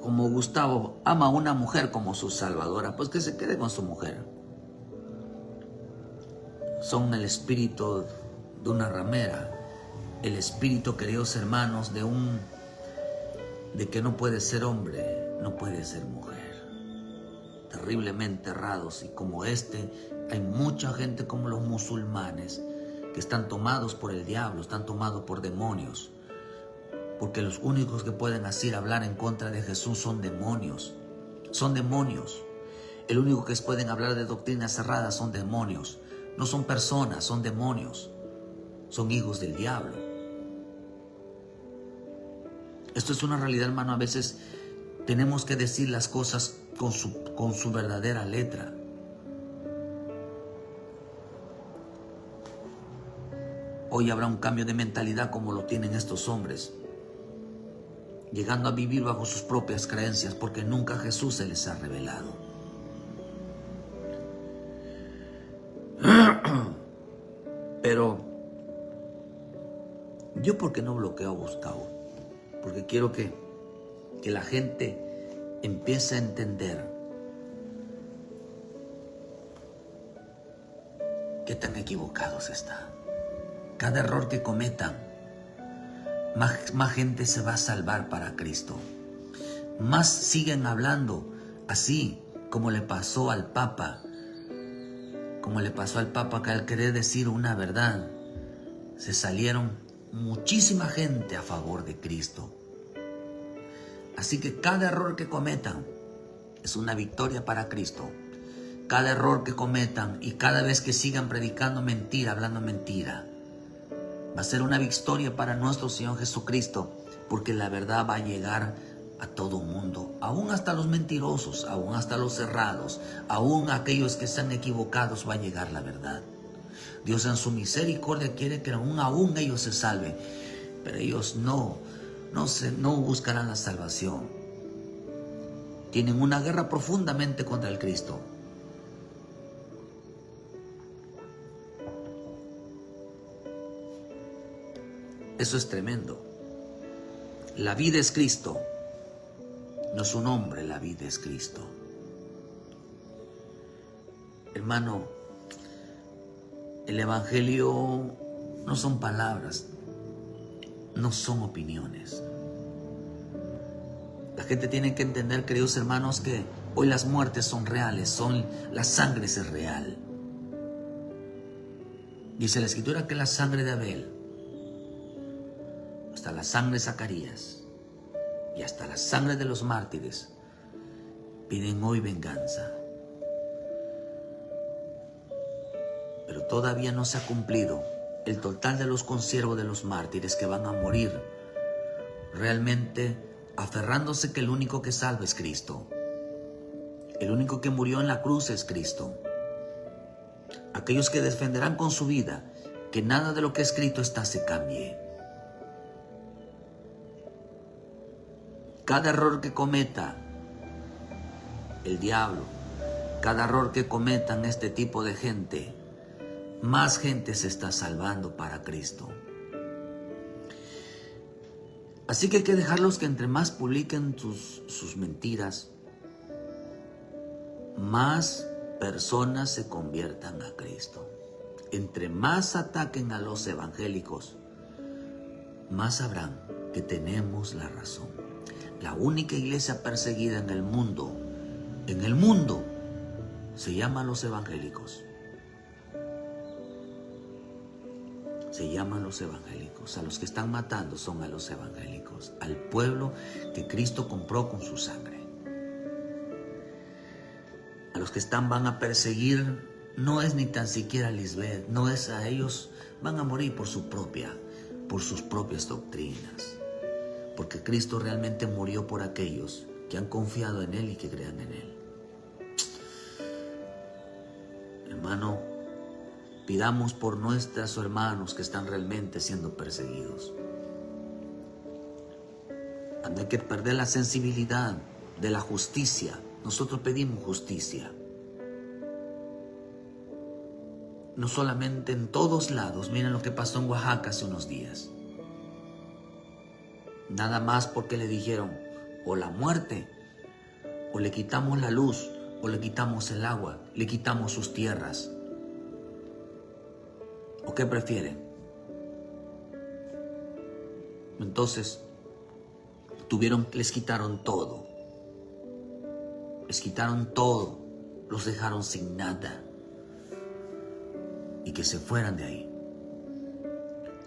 como Gustavo ama a una mujer como su salvadora, pues que se quede con su mujer. Son el espíritu de una ramera, el espíritu, queridos hermanos, de que no puede ser hombre, no puede ser mujer. Terriblemente errados, y como hay mucha gente como los musulmanes que están tomados por el diablo, están tomados por demonios. Porque los únicos que pueden así hablar en contra de Jesús son demonios. Son demonios. El único que pueden hablar de doctrinas cerradas son demonios. No son personas, son demonios. Son hijos del diablo. Esto es una realidad, hermano. A veces tenemos que decir las cosas con su verdadera letra. Hoy habrá un cambio de mentalidad como lo tienen estos hombres, llegando a vivir bajo sus propias creencias, porque nunca Jesús se les ha revelado. Pero yo, ¿por qué no bloqueo a Gustavo? Porque quiero que la gente empiece a entender qué tan equivocados están. Cada error que cometan, más gente se va a salvar para Cristo. Más siguen hablando así como le pasó al Papa. Como le pasó al Papa, que al querer decir una verdad, se salieron muchísima gente a favor de Cristo. Así que cada error que cometan es una victoria para Cristo. Cada error que cometan y cada vez que sigan predicando mentira, hablando mentira, va a ser una victoria para nuestro Señor Jesucristo, porque la verdad va a llegar a todo mundo, aún hasta los mentirosos, aún hasta los cerrados, aún aquellos que están equivocados, va a llegar la verdad. Dios en su misericordia quiere que aún ellos se salven, pero ellos no buscarán la salvación. Tienen una guerra profundamente contra el Cristo. Eso es tremendo. La vida es Cristo. No es un hombre, la vida es Cristo. Hermano, el evangelio no son palabras, no son opiniones. La gente tiene que entender, queridos hermanos, que hoy las muertes son reales, la sangre es real. Dice la Escritura que la sangre de Abel, hasta la sangre de Zacarías y hasta la sangre de los mártires piden hoy venganza. Pero todavía no se ha cumplido el total de los consiervos de los mártires que van a morir realmente aferrándose que el único que salva es Cristo. El único que murió en la cruz es Cristo. Aquellos que defenderán con su vida que nada de lo que escrito está se cambie. Cada error que cometa el diablo, cada error que cometan este tipo de gente, más gente se está salvando para Cristo. Así que hay que dejarlos que entre más publiquen sus mentiras, más personas se conviertan a Cristo. Entre más ataquen a los evangélicos, más sabrán que tenemos la razón. La única iglesia perseguida en el mundo, se llama los evangélicos. Se llaman los evangélicos. A los que están matando son a los evangélicos, al pueblo que Cristo compró con su sangre. A los que van a perseguir no es ni tan siquiera a Lisbeth, no es a ellos, van a morir por sus propias doctrinas. Porque Cristo realmente murió por aquellos que han confiado en Él y que crean en Él. Hermano, pidamos por nuestros hermanos que están realmente siendo perseguidos. No hay que perder la sensibilidad de la justicia. Nosotros pedimos justicia. No solamente en todos lados. Miren lo que pasó en Oaxaca hace unos días. Nada más porque le dijeron o la muerte, o le quitamos la luz, o le quitamos el agua, le quitamos sus tierras. ¿O qué prefieren? Entonces, les quitaron todo. Les quitaron todo. Los dejaron sin nada. Y que se fueran de ahí.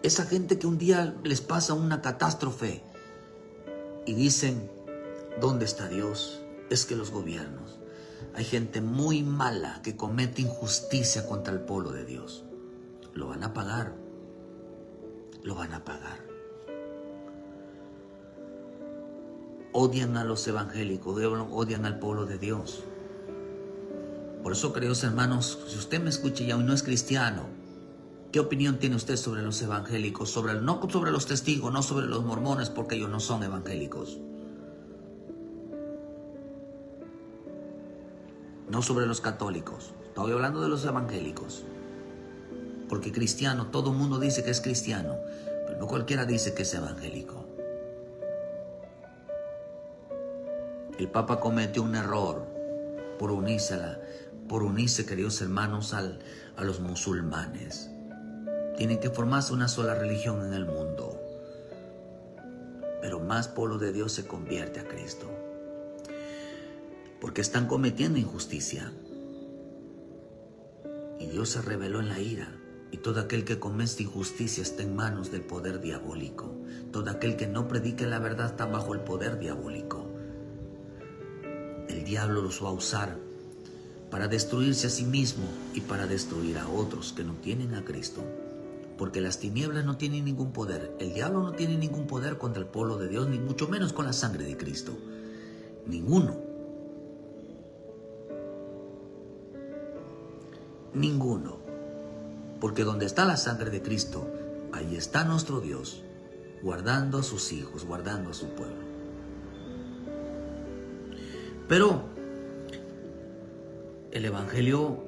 Esa gente que un día les pasa una catástrofe y dicen, ¿dónde está Dios? Es que los gobiernos. Hay gente muy mala que comete injusticia contra el pueblo de Dios. Lo van a pagar. Lo van a pagar. Odian a los evangélicos, odian al pueblo de Dios. Por eso, queridos hermanos, si usted me escucha ya y no es cristiano, ¿qué opinión tiene usted sobre los evangélicos? No sobre los testigos, no sobre los mormones, porque ellos no son evangélicos. No sobre los católicos. Estoy hablando de los evangélicos. Porque cristiano, todo el mundo dice que es cristiano, pero no cualquiera dice que es evangélico. El Papa cometió un error por unirse, queridos hermanos, a los musulmanes. Tienen que formarse una sola religión en el mundo. Pero más pueblo de Dios se convierte a Cristo. Porque están cometiendo injusticia. Y Dios se reveló en la ira. Y todo aquel que comete injusticia está en manos del poder diabólico. Todo aquel que no predique la verdad está bajo el poder diabólico. El diablo los va a usar para destruirse a sí mismo y para destruir a otros que no tienen a Cristo. Porque las tinieblas no tienen ningún poder. El diablo no tiene ningún poder contra el pueblo de Dios, ni mucho menos con la sangre de Cristo. Ninguno. Ninguno. Porque donde está la sangre de Cristo, ahí está nuestro Dios, guardando a sus hijos, guardando a su pueblo. Pero el Evangelio,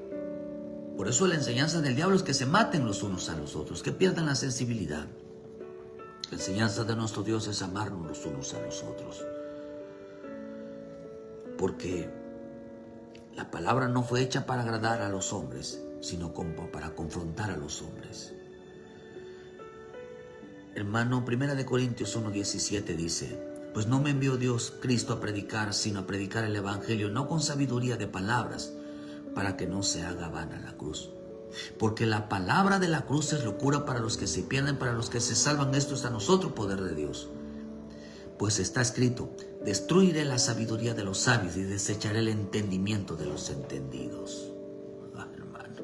por eso la enseñanza del diablo es que se maten los unos a los otros, que pierdan la sensibilidad. La enseñanza de nuestro Dios es amarnos los unos a los otros. Porque la palabra no fue hecha para agradar a los hombres, sino como para confrontar a los hombres. Hermano, 1 Corintios 1:17 dice, pues no me envió Dios Cristo a predicar, sino a predicar el Evangelio, no con sabiduría de palabras, para que no se haga vana la cruz. Porque la palabra de la cruz es locura para los que se pierden, para los que se salvan. Esto es a nosotros poder de Dios. Pues está escrito, destruiré la sabiduría de los sabios y desecharé el entendimiento de los entendidos. Ah, hermano,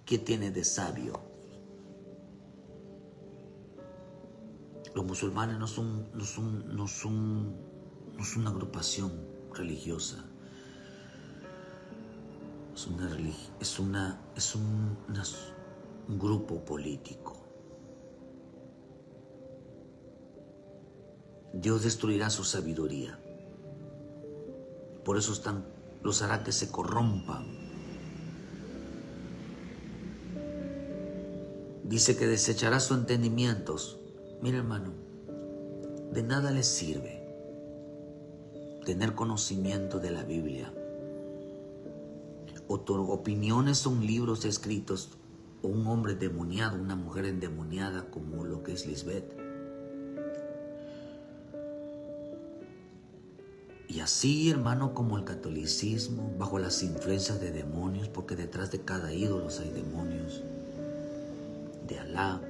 ¿qué tiene de sabio? Los musulmanes no son una agrupación religiosa. es un grupo político. Dios destruirá su sabiduría. Por eso los hará que se corrompan. Dice que desechará sus entendimientos. Mira, hermano, de nada les sirve tener conocimiento de la Biblia. Opiniones son libros escritos, o un hombre endemoniado, una mujer endemoniada como lo que es Lisbeth. Y así, hermano, como el catolicismo, bajo las influencias de demonios, porque detrás de cada ídolo hay demonios, de Alá,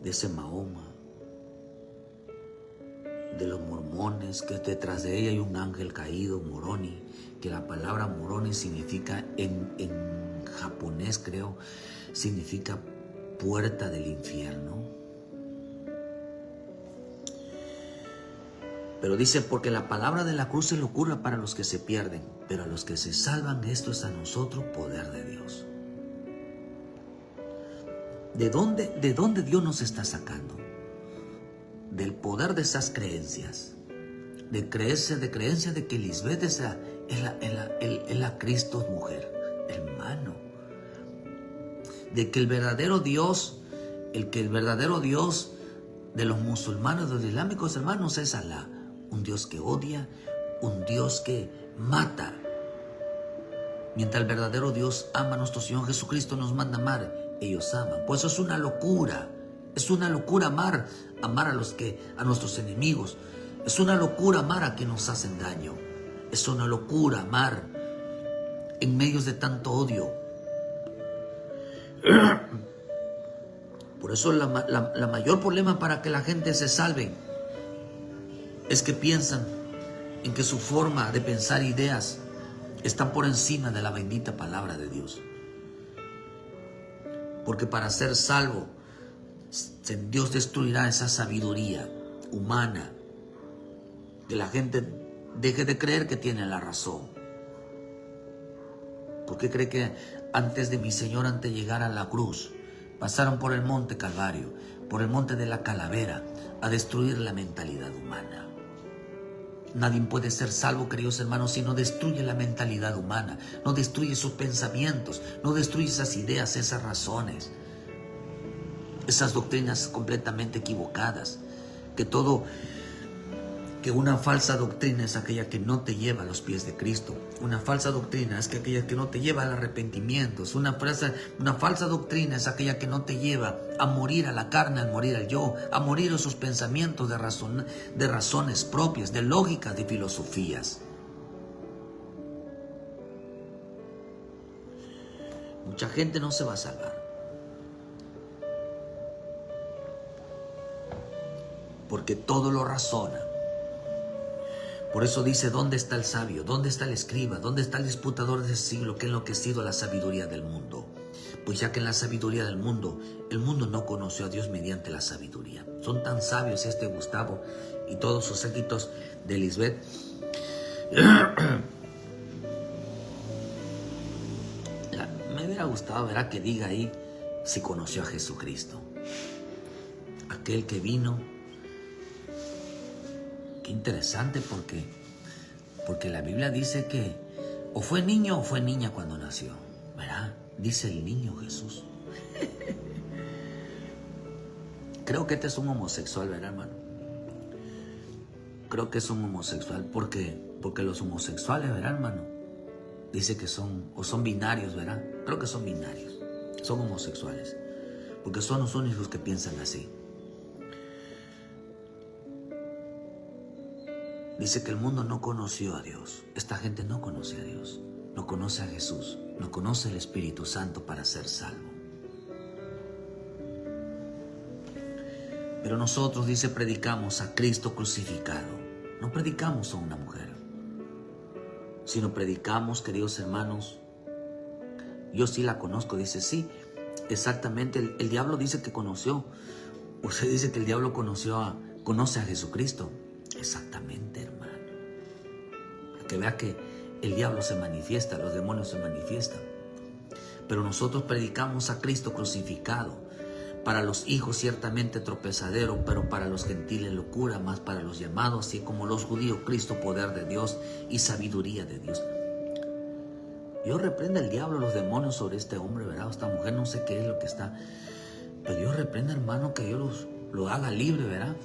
de ese Mahoma, de los mormones, que detrás de ella hay un ángel caído, Moroni, que la palabra Moroni significa, en japonés creo, significa puerta del infierno. Pero dice, porque la palabra de la cruz es locura para los que se pierden, pero a los que se salvan, esto es a nosotros poder de Dios. ¿De dónde Dios nos está sacando? Del poder de esas creencias, de creencia de que Lisbeth es la Cristo mujer, hermano, de que el verdadero Dios de los musulmanes, de los islámicos, hermanos, es Alá, un Dios que odia, un Dios que mata, mientras el verdadero Dios ama a nuestro Señor Jesucristo, nos manda amar, ellos aman. Pues eso es una locura. Es una locura amar a nuestros enemigos. Es una locura amar a quienes nos hacen daño. Es una locura amar en medio de tanto odio. Por eso la mayor problema para que la gente se salve es que piensan en que su forma de pensar ideas están por encima de la bendita palabra de Dios. Porque para ser salvo, Dios destruirá esa sabiduría humana, que la gente deje de creer que tiene la razón. ¿Por qué cree que antes de mi Señor, antes de llegar a la cruz, pasaron por el monte Calvario, por el monte de la calavera, a destruir la mentalidad humana? Nadie puede ser salvo, queridos hermanos, si no destruye la mentalidad humana, no destruye sus pensamientos, no destruye esas ideas, esas razones, esas doctrinas completamente equivocadas. Que una falsa doctrina es aquella que no te lleva a los pies de Cristo. Una falsa doctrina es aquella que no te lleva al arrepentimiento. Una falsa doctrina es aquella que no te lleva a morir a la carne, a morir al yo, a morir a sus pensamientos de razones propias, de lógicas, de filosofías. Mucha gente no se va a salvar, porque todo lo razona. Por eso dice, ¿dónde está el sabio? ¿Dónde está el escriba? ¿Dónde está el disputador de ese siglo que ha enloquecido la sabiduría del mundo? Pues ya que en la sabiduría del mundo, el mundo no conoció a Dios mediante la sabiduría. Son tan sabios Gustavo y todos sus séquitos de Lisbeth. Me hubiera gustado, ¿verdad?, que diga ahí si conoció a Jesucristo. Aquel que vino. Qué interesante, porque la Biblia dice que o fue niño o fue niña cuando nació, ¿verdad? Dice el niño Jesús. Creo que este es un homosexual, ¿verdad, hermano? Creo que es un homosexual porque los homosexuales, ¿verdad, hermano? Dice que son binarios, ¿verdad? Creo que son binarios, son homosexuales, porque son los únicos que piensan así. Dice que el mundo no conoció a Dios. Esta gente no conoce a Dios, no conoce a Jesús, no conoce el Espíritu Santo para ser salvo. Pero nosotros, dice, predicamos a Cristo crucificado. No predicamos a una mujer, sino predicamos, queridos hermanos, yo sí la conozco. Dice, sí, exactamente, el diablo dice que conoció. Usted dice que el diablo conoce a Jesucristo. Exactamente, hermano. Que vea que el diablo se manifiesta, los demonios se manifiestan. Pero nosotros predicamos a Cristo crucificado. Para los hijos ciertamente tropezadero, pero para los gentiles locura, más para los llamados, así como los judíos, Cristo poder de Dios y sabiduría de Dios. Dios reprende al diablo, los demonios sobre este hombre, ¿verdad? Esta mujer, no sé qué es lo que está. Pero Dios reprende, hermano, que Dios lo haga libre, ¿verdad?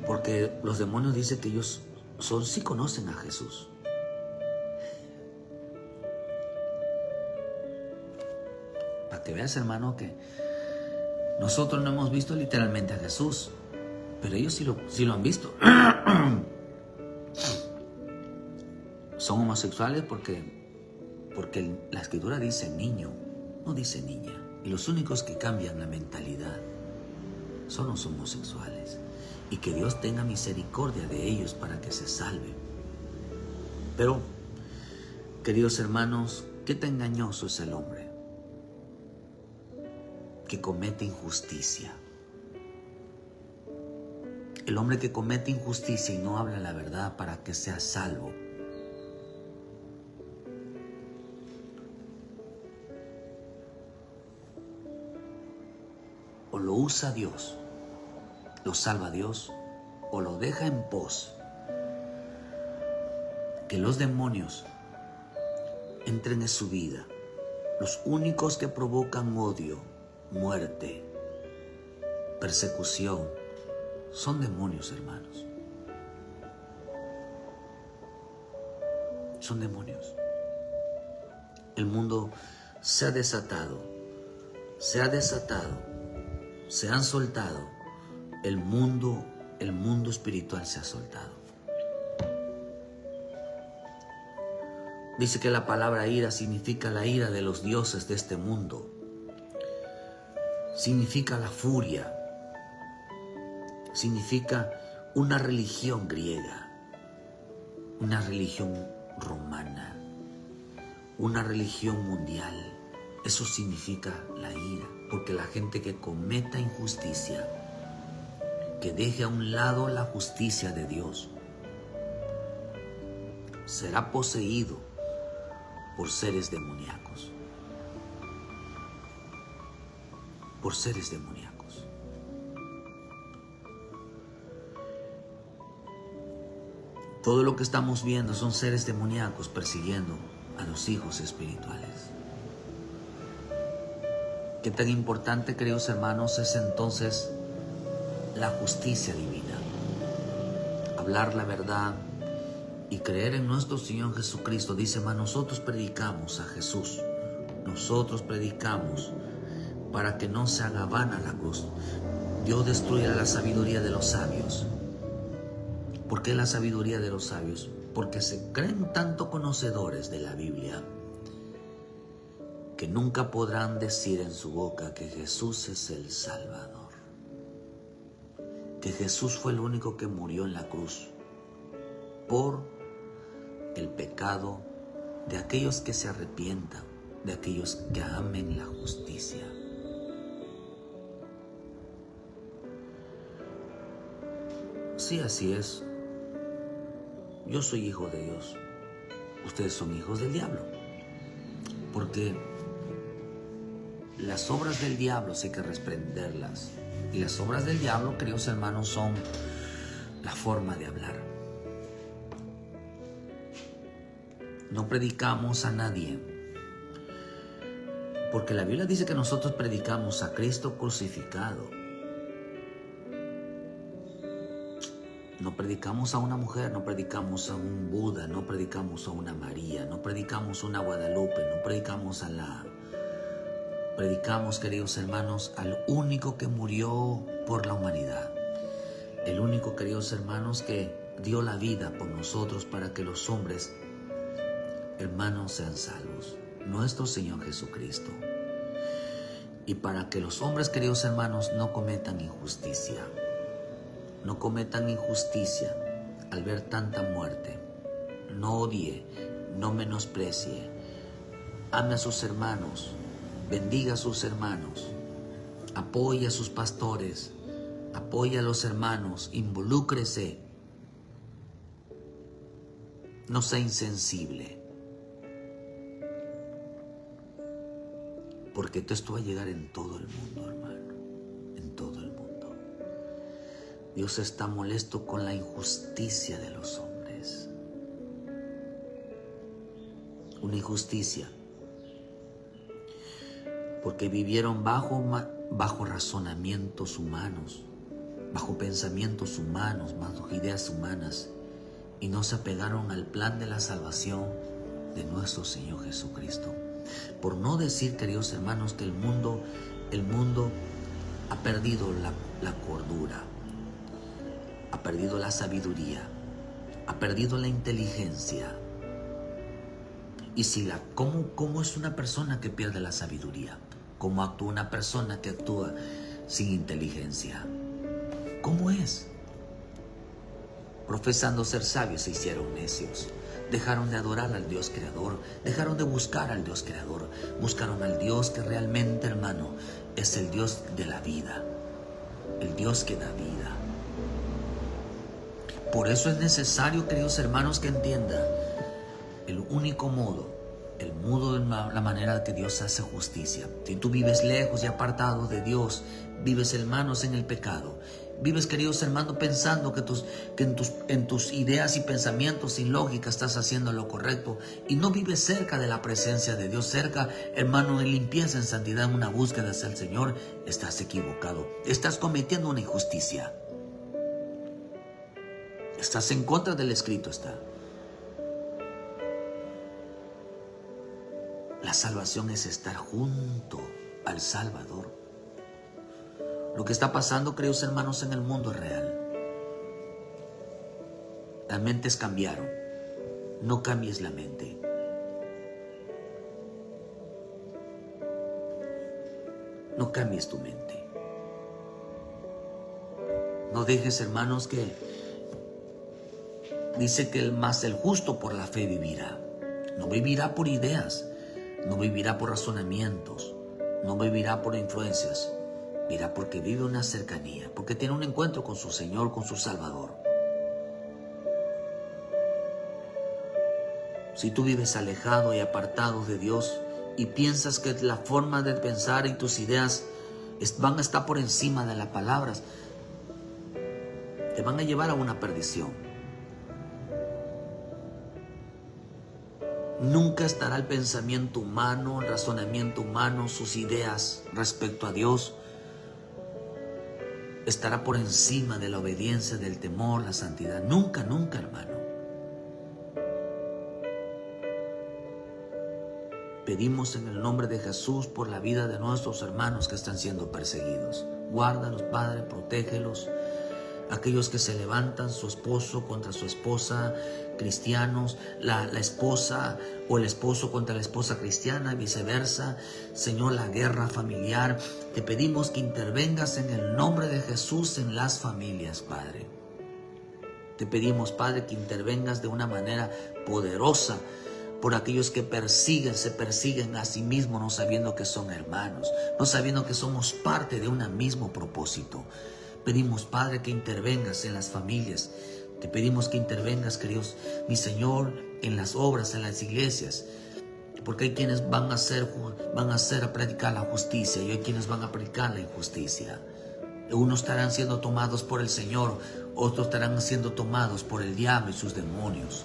Porque los demonios dicen que ellos sí conocen a Jesús. Para que veas, hermano, que nosotros no hemos visto literalmente a Jesús, pero ellos sí lo han visto. Son homosexuales porque la Escritura dice niño, no dice niña. Y los únicos que cambian la mentalidad son los homosexuales. Y que Dios tenga misericordia de ellos para que se salven. Pero, queridos hermanos, qué tan engañoso es el hombre que comete injusticia. El hombre que comete injusticia y no habla la verdad para que sea salvo. O lo usa Dios, lo salva Dios, o lo deja en pos. Que los demonios entren en su vida. Los únicos que provocan odio, muerte, persecución, son demonios, hermanos. Son demonios. El mundo se ha desatado, se han soltado. El mundo espiritual se ha soltado. Dice que la palabra ira significa la ira de los dioses de este mundo. Significa la furia. Significa una religión griega, una religión romana, una religión mundial. Eso significa la ira, porque la gente que cometa injusticia, que deje a un lado la justicia de Dios, será poseído por seres demoníacos. Por seres demoníacos. Todo lo que estamos viendo son seres demoníacos persiguiendo a los hijos espirituales. Qué tan importante, queridos hermanos, es entonces la justicia divina. Hablar la verdad y creer en nuestro Señor Jesucristo. Dice, mas nosotros predicamos a Jesús. Nosotros predicamos para que no se haga vana la cruz. Dios destruye la sabiduría de los sabios. ¿Por qué la sabiduría de los sabios? Porque se creen tanto conocedores de la Biblia que nunca podrán decir en su boca que Jesús es el Salvador. Que Jesús fue el único que murió en la cruz por el pecado de aquellos que se arrepientan, de aquellos que amen la justicia. Sí, así es. Yo soy hijo de Dios. Ustedes son hijos del diablo. Porque las obras del diablo hay que reprenderlas. Y las obras del diablo, queridos hermanos, son la forma de hablar. No predicamos a nadie. Porque la Biblia dice que nosotros predicamos a Cristo crucificado. No predicamos a una mujer, no predicamos a un Buda, no predicamos a una María, no predicamos a una Guadalupe, no predicamos a la... Predicamos, queridos hermanos, al único que murió por la humanidad. El único, queridos hermanos, que dio la vida por nosotros para que los hombres, hermanos, sean salvos. Nuestro Señor Jesucristo. Y para que los hombres, queridos hermanos, no cometan injusticia. No cometan injusticia al ver tanta muerte. No odie, no menosprecie. Ame a sus hermanos, bendiga a sus hermanos, apoya a sus pastores, apoya a los hermanos, involúcrese. No sea insensible. Porque esto va a llegar en todo el mundo, hermano. En todo el mundo. Dios está molesto con la injusticia de los hombres. Una injusticia. Porque vivieron bajo razonamientos humanos, bajo pensamientos humanos, bajo ideas humanas, y no se apegaron al plan de la salvación de nuestro Señor Jesucristo. Por no decir, queridos hermanos, que el mundo ha perdido la cordura, ha perdido la sabiduría, ha perdido la inteligencia. Y ¿cómo es una persona que pierde la sabiduría? ¿Cómo actúa una persona que actúa sin inteligencia? ¿Cómo es? Profesando ser sabios se hicieron necios. Dejaron de adorar al Dios creador, dejaron de buscar al Dios creador, buscaron al Dios que realmente, hermano, es el Dios de la vida, el Dios que da vida. Por eso es necesario, queridos hermanos, que entiendan el único modo, la manera que Dios hace justicia. Si tú vives lejos y apartado de Dios, vives, hermanos, en el pecado. Vives, queridos hermanos, pensando que en tus ideas y pensamientos sin lógica estás haciendo lo correcto y no vives cerca de la presencia de Dios, cerca, hermano, en limpieza, en santidad, en una búsqueda hacia el Señor, estás equivocado. Estás cometiendo una injusticia. Estás en contra del escrito, está. La salvación es estar junto al Salvador. Lo que está pasando, queridos hermanos, en el mundo es real. Las mentes cambiaron. No cambies la mente. No cambies tu mente. No dejes, hermanos, que dice que el justo por la fe vivirá. No vivirá por ideas. No vivirá por razonamientos. No vivirá por influencias. Vivirá porque vive una cercanía, porque tiene un encuentro con su Señor, con su Salvador. Si tú vives alejado y apartado de Dios y piensas que la forma de pensar y tus ideas van a estar por encima de las palabras, te van a llevar a una perdición. Nunca estará el pensamiento humano, el razonamiento humano, sus ideas respecto a Dios. Estará por encima de la obediencia, del temor, la santidad. Nunca, nunca, hermano. Pedimos en el nombre de Jesús por la vida de nuestros hermanos que están siendo perseguidos. Guárdalos, Padre, protégelos. Aquellos que se levantan, su esposo contra su esposa, cristianos, la esposa o el esposo contra la esposa cristiana, viceversa. Señor, la guerra familiar. Te pedimos que intervengas en el nombre de Jesús en las familias, Padre. Te pedimos, Padre, que intervengas de una manera poderosa por aquellos que se persiguen a sí mismos, no sabiendo que son hermanos, no sabiendo que somos parte de un mismo propósito. Pedimos, Padre, que intervengas en las familias. Te pedimos que intervengas, queridos, mi Señor, en las obras, en las iglesias. Porque hay quienes van a predicar la justicia y hay quienes van a predicar la injusticia. Unos estarán siendo tomados por el Señor, otros estarán siendo tomados por el diablo y sus demonios.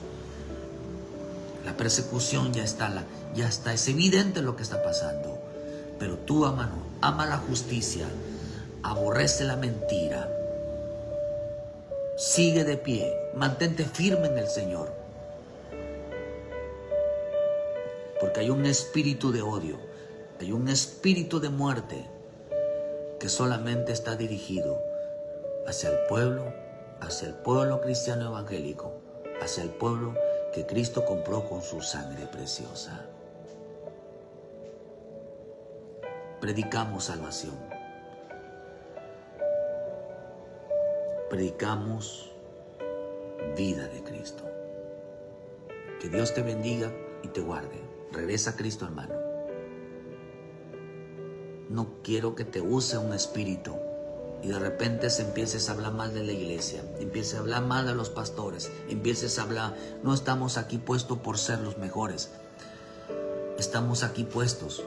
La persecución ya está, es evidente lo que está pasando. Pero tú, ama la justicia. Aborrece la mentira. Sigue de pie. Mantente firme en el Señor. Porque hay un espíritu de odio. Hay un espíritu de muerte que solamente está dirigido hacia el pueblo cristiano evangélico, hacia el pueblo que Cristo compró con su sangre preciosa. Predicamos salvación. Predicamos vida de Cristo. Que Dios te bendiga y te guarde. Regresa a Cristo, hermano. No quiero que te use un espíritu y de repente se empieces a hablar mal de la iglesia, empieces a hablar mal de los pastores, empieces a hablar, no estamos aquí puestos por ser los mejores, estamos aquí puestos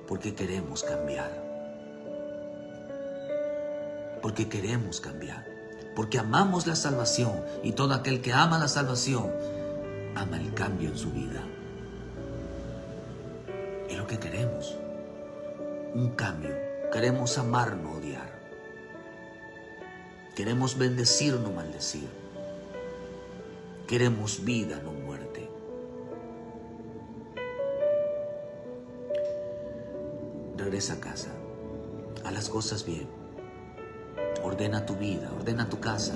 porque queremos cambiar. Porque queremos cambiar, porque amamos la salvación, y todo aquel que ama la salvación ama el cambio en su vida. Es lo que queremos, un cambio. Queremos amar, no odiar. Queremos bendecir, no maldecir. Queremos vida, no muerte. Regresa a casa, haz las cosas bien. Ordena tu vida, ordena tu casa.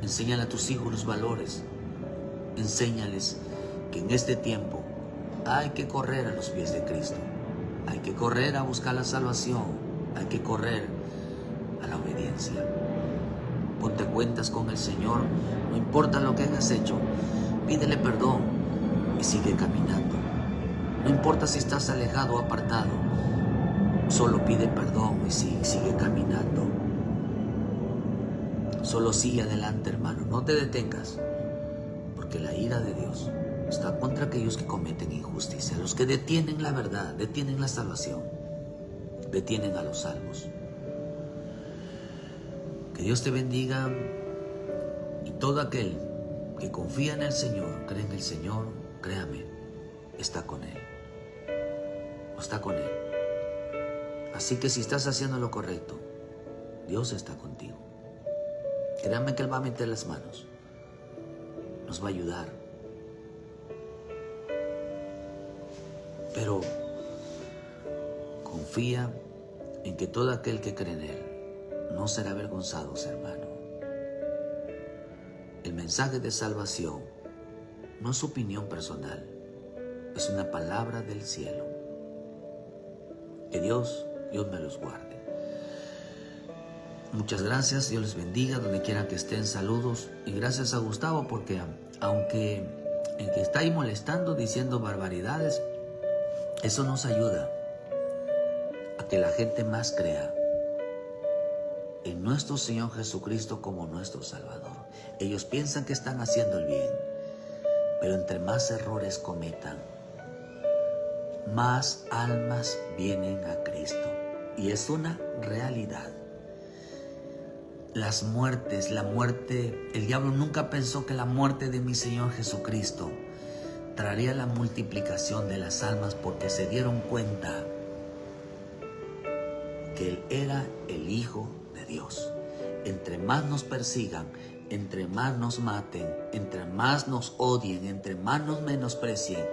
Enséñale a tus hijos los valores. Enséñales que en este tiempo hay que correr a los pies de Cristo. Hay que correr a buscar la salvación. Hay que correr a la obediencia. Ponte cuentas con el Señor. No importa lo que hayas hecho. Pídele perdón y sigue caminando. No importa si estás alejado o apartado. Solo pide perdón y sigue caminando. Solo sigue adelante, hermano. No te detengas. Porque la ira de Dios está contra aquellos que cometen injusticia. Los que detienen la verdad, detienen la salvación. Detienen a los salvos. Que Dios te bendiga. Y todo aquel que confía en el Señor, cree en el Señor, créame, está con Él. Está con Él. Así que si estás haciendo lo correcto, Dios está contigo. Créame que Él va a meter las manos. Nos va a ayudar. Pero confía en que todo aquel que cree en Él no será avergonzado, hermano. El mensaje de salvación no es opinión personal, es una palabra del cielo. Que Dios me los guarde. Muchas gracias, Dios les bendiga donde quiera que estén, saludos. Y gracias a Gustavo porque aunque el que está ahí molestando, diciendo barbaridades, eso nos ayuda a que la gente más crea en nuestro Señor Jesucristo como nuestro Salvador. Ellos piensan que están haciendo el bien, pero entre más errores cometan, más almas vienen a Cristo. Y es una realidad. Las muertes, la muerte, el diablo nunca pensó que la muerte de mi Señor Jesucristo traería la multiplicación de las almas, porque se dieron cuenta que Él era el Hijo de Dios. Entre más nos persigan, entre más nos maten, entre más nos odien, entre más nos menosprecien,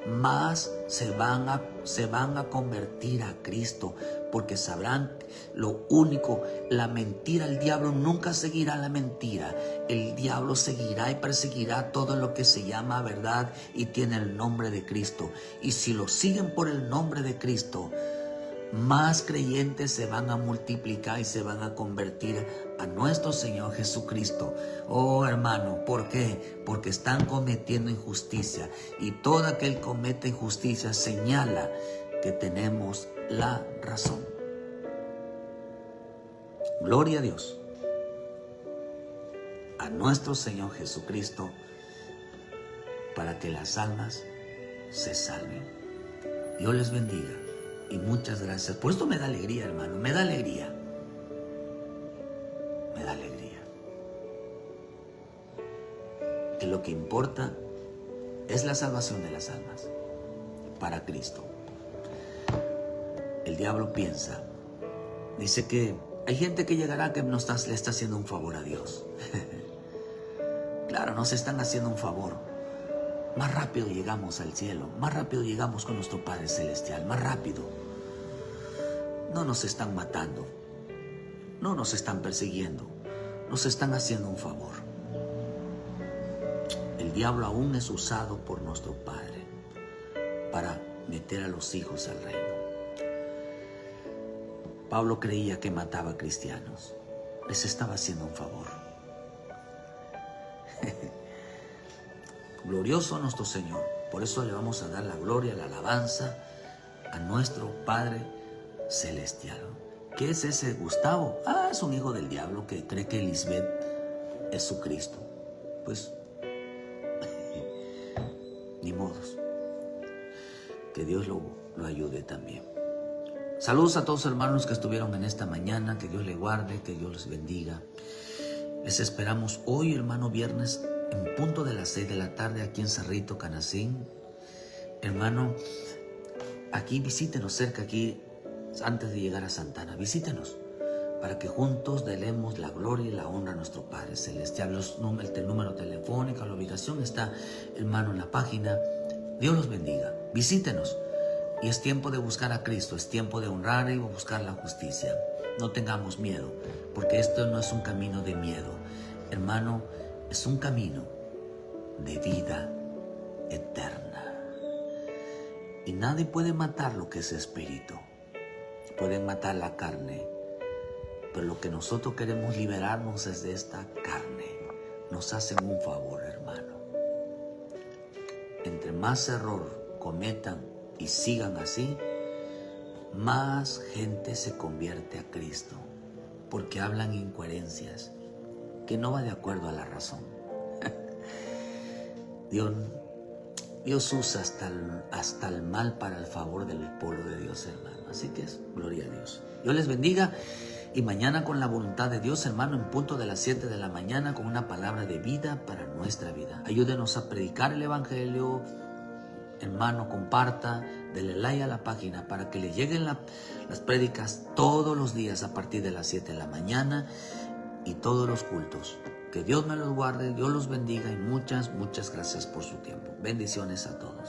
más se van a convertir a Cristo, porque sabrán lo único, la mentira. El diablo nunca seguirá la mentira. El diablo seguirá y perseguirá todo lo que se llama verdad y tiene el nombre de Cristo. Y si lo siguen por el nombre de Cristo, más creyentes se van a multiplicar y se van a convertir a nuestro Señor Jesucristo. Oh, hermano, ¿por qué? Porque están cometiendo injusticia, y todo aquel que comete injusticia señala que tenemos la razón. Gloria a Dios, a nuestro Señor Jesucristo, para que las almas se salven. Dios les bendiga. Y muchas gracias. Por esto me da alegría, hermano. Me da alegría. Me da alegría. Que lo que importa es la salvación de las almas para Cristo. El diablo piensa, dice que hay gente que llegará que le está haciendo un favor a Dios. Claro, nos están haciendo un favor. Más rápido llegamos al cielo, más rápido llegamos con nuestro Padre Celestial, más rápido. No nos están matando, no nos están persiguiendo, nos están haciendo un favor. El diablo aún es usado por nuestro Padre para meter a los hijos al reino. Pablo creía que mataba a cristianos, les estaba haciendo un favor. Glorioso nuestro Señor. Por eso le vamos a dar la gloria, la alabanza a nuestro Padre Celestial. ¿Qué es ese Gustavo? Ah, es un hijo del diablo que cree que Lisbeth es su Cristo. Pues, ni modos. Que Dios lo ayude también. Saludos a todos los hermanos que estuvieron en esta mañana. Que Dios les guarde, que Dios les bendiga. Les esperamos hoy, hermano, viernes, en punto de las 6 de la tarde, aquí en Cerrito, Canacín. Hermano, aquí visítenos cerca, aquí, antes de llegar a Santana. Visítenos, para que juntos demos la gloria y la honra a nuestro Padre Celestial. El número telefónico, la ubicación está, hermano, en la página. Dios los bendiga. Visítenos. Y es tiempo de buscar a Cristo, es tiempo de honrar y buscar la justicia. No tengamos miedo, porque esto no es un camino de miedo. Hermano, es un camino de vida eterna. Y nadie puede matar lo que es espíritu. Pueden matar la carne, pero lo que nosotros queremos liberarnos es de esta carne. Nos hacen un favor, hermano. Entre más error cometan y sigan así, más gente se convierte a Cristo, porque hablan incoherencias que no va de acuerdo a la razón. Dios usa hasta el mal para el favor del pueblo de Dios, hermano. Así que es gloria a Dios. Dios les bendiga. Y mañana, con la voluntad de Dios, hermano, en punto de las 7 de la mañana, con una palabra de vida para nuestra vida. Ayúdenos a predicar el Evangelio. Hermano, comparta, dele like a la página para que le lleguen las prédicas todos los días a partir de las 7 de la mañana y todos los cultos. Que Dios me los guarde, Dios los bendiga y muchas gracias por su tiempo. Bendiciones a todos.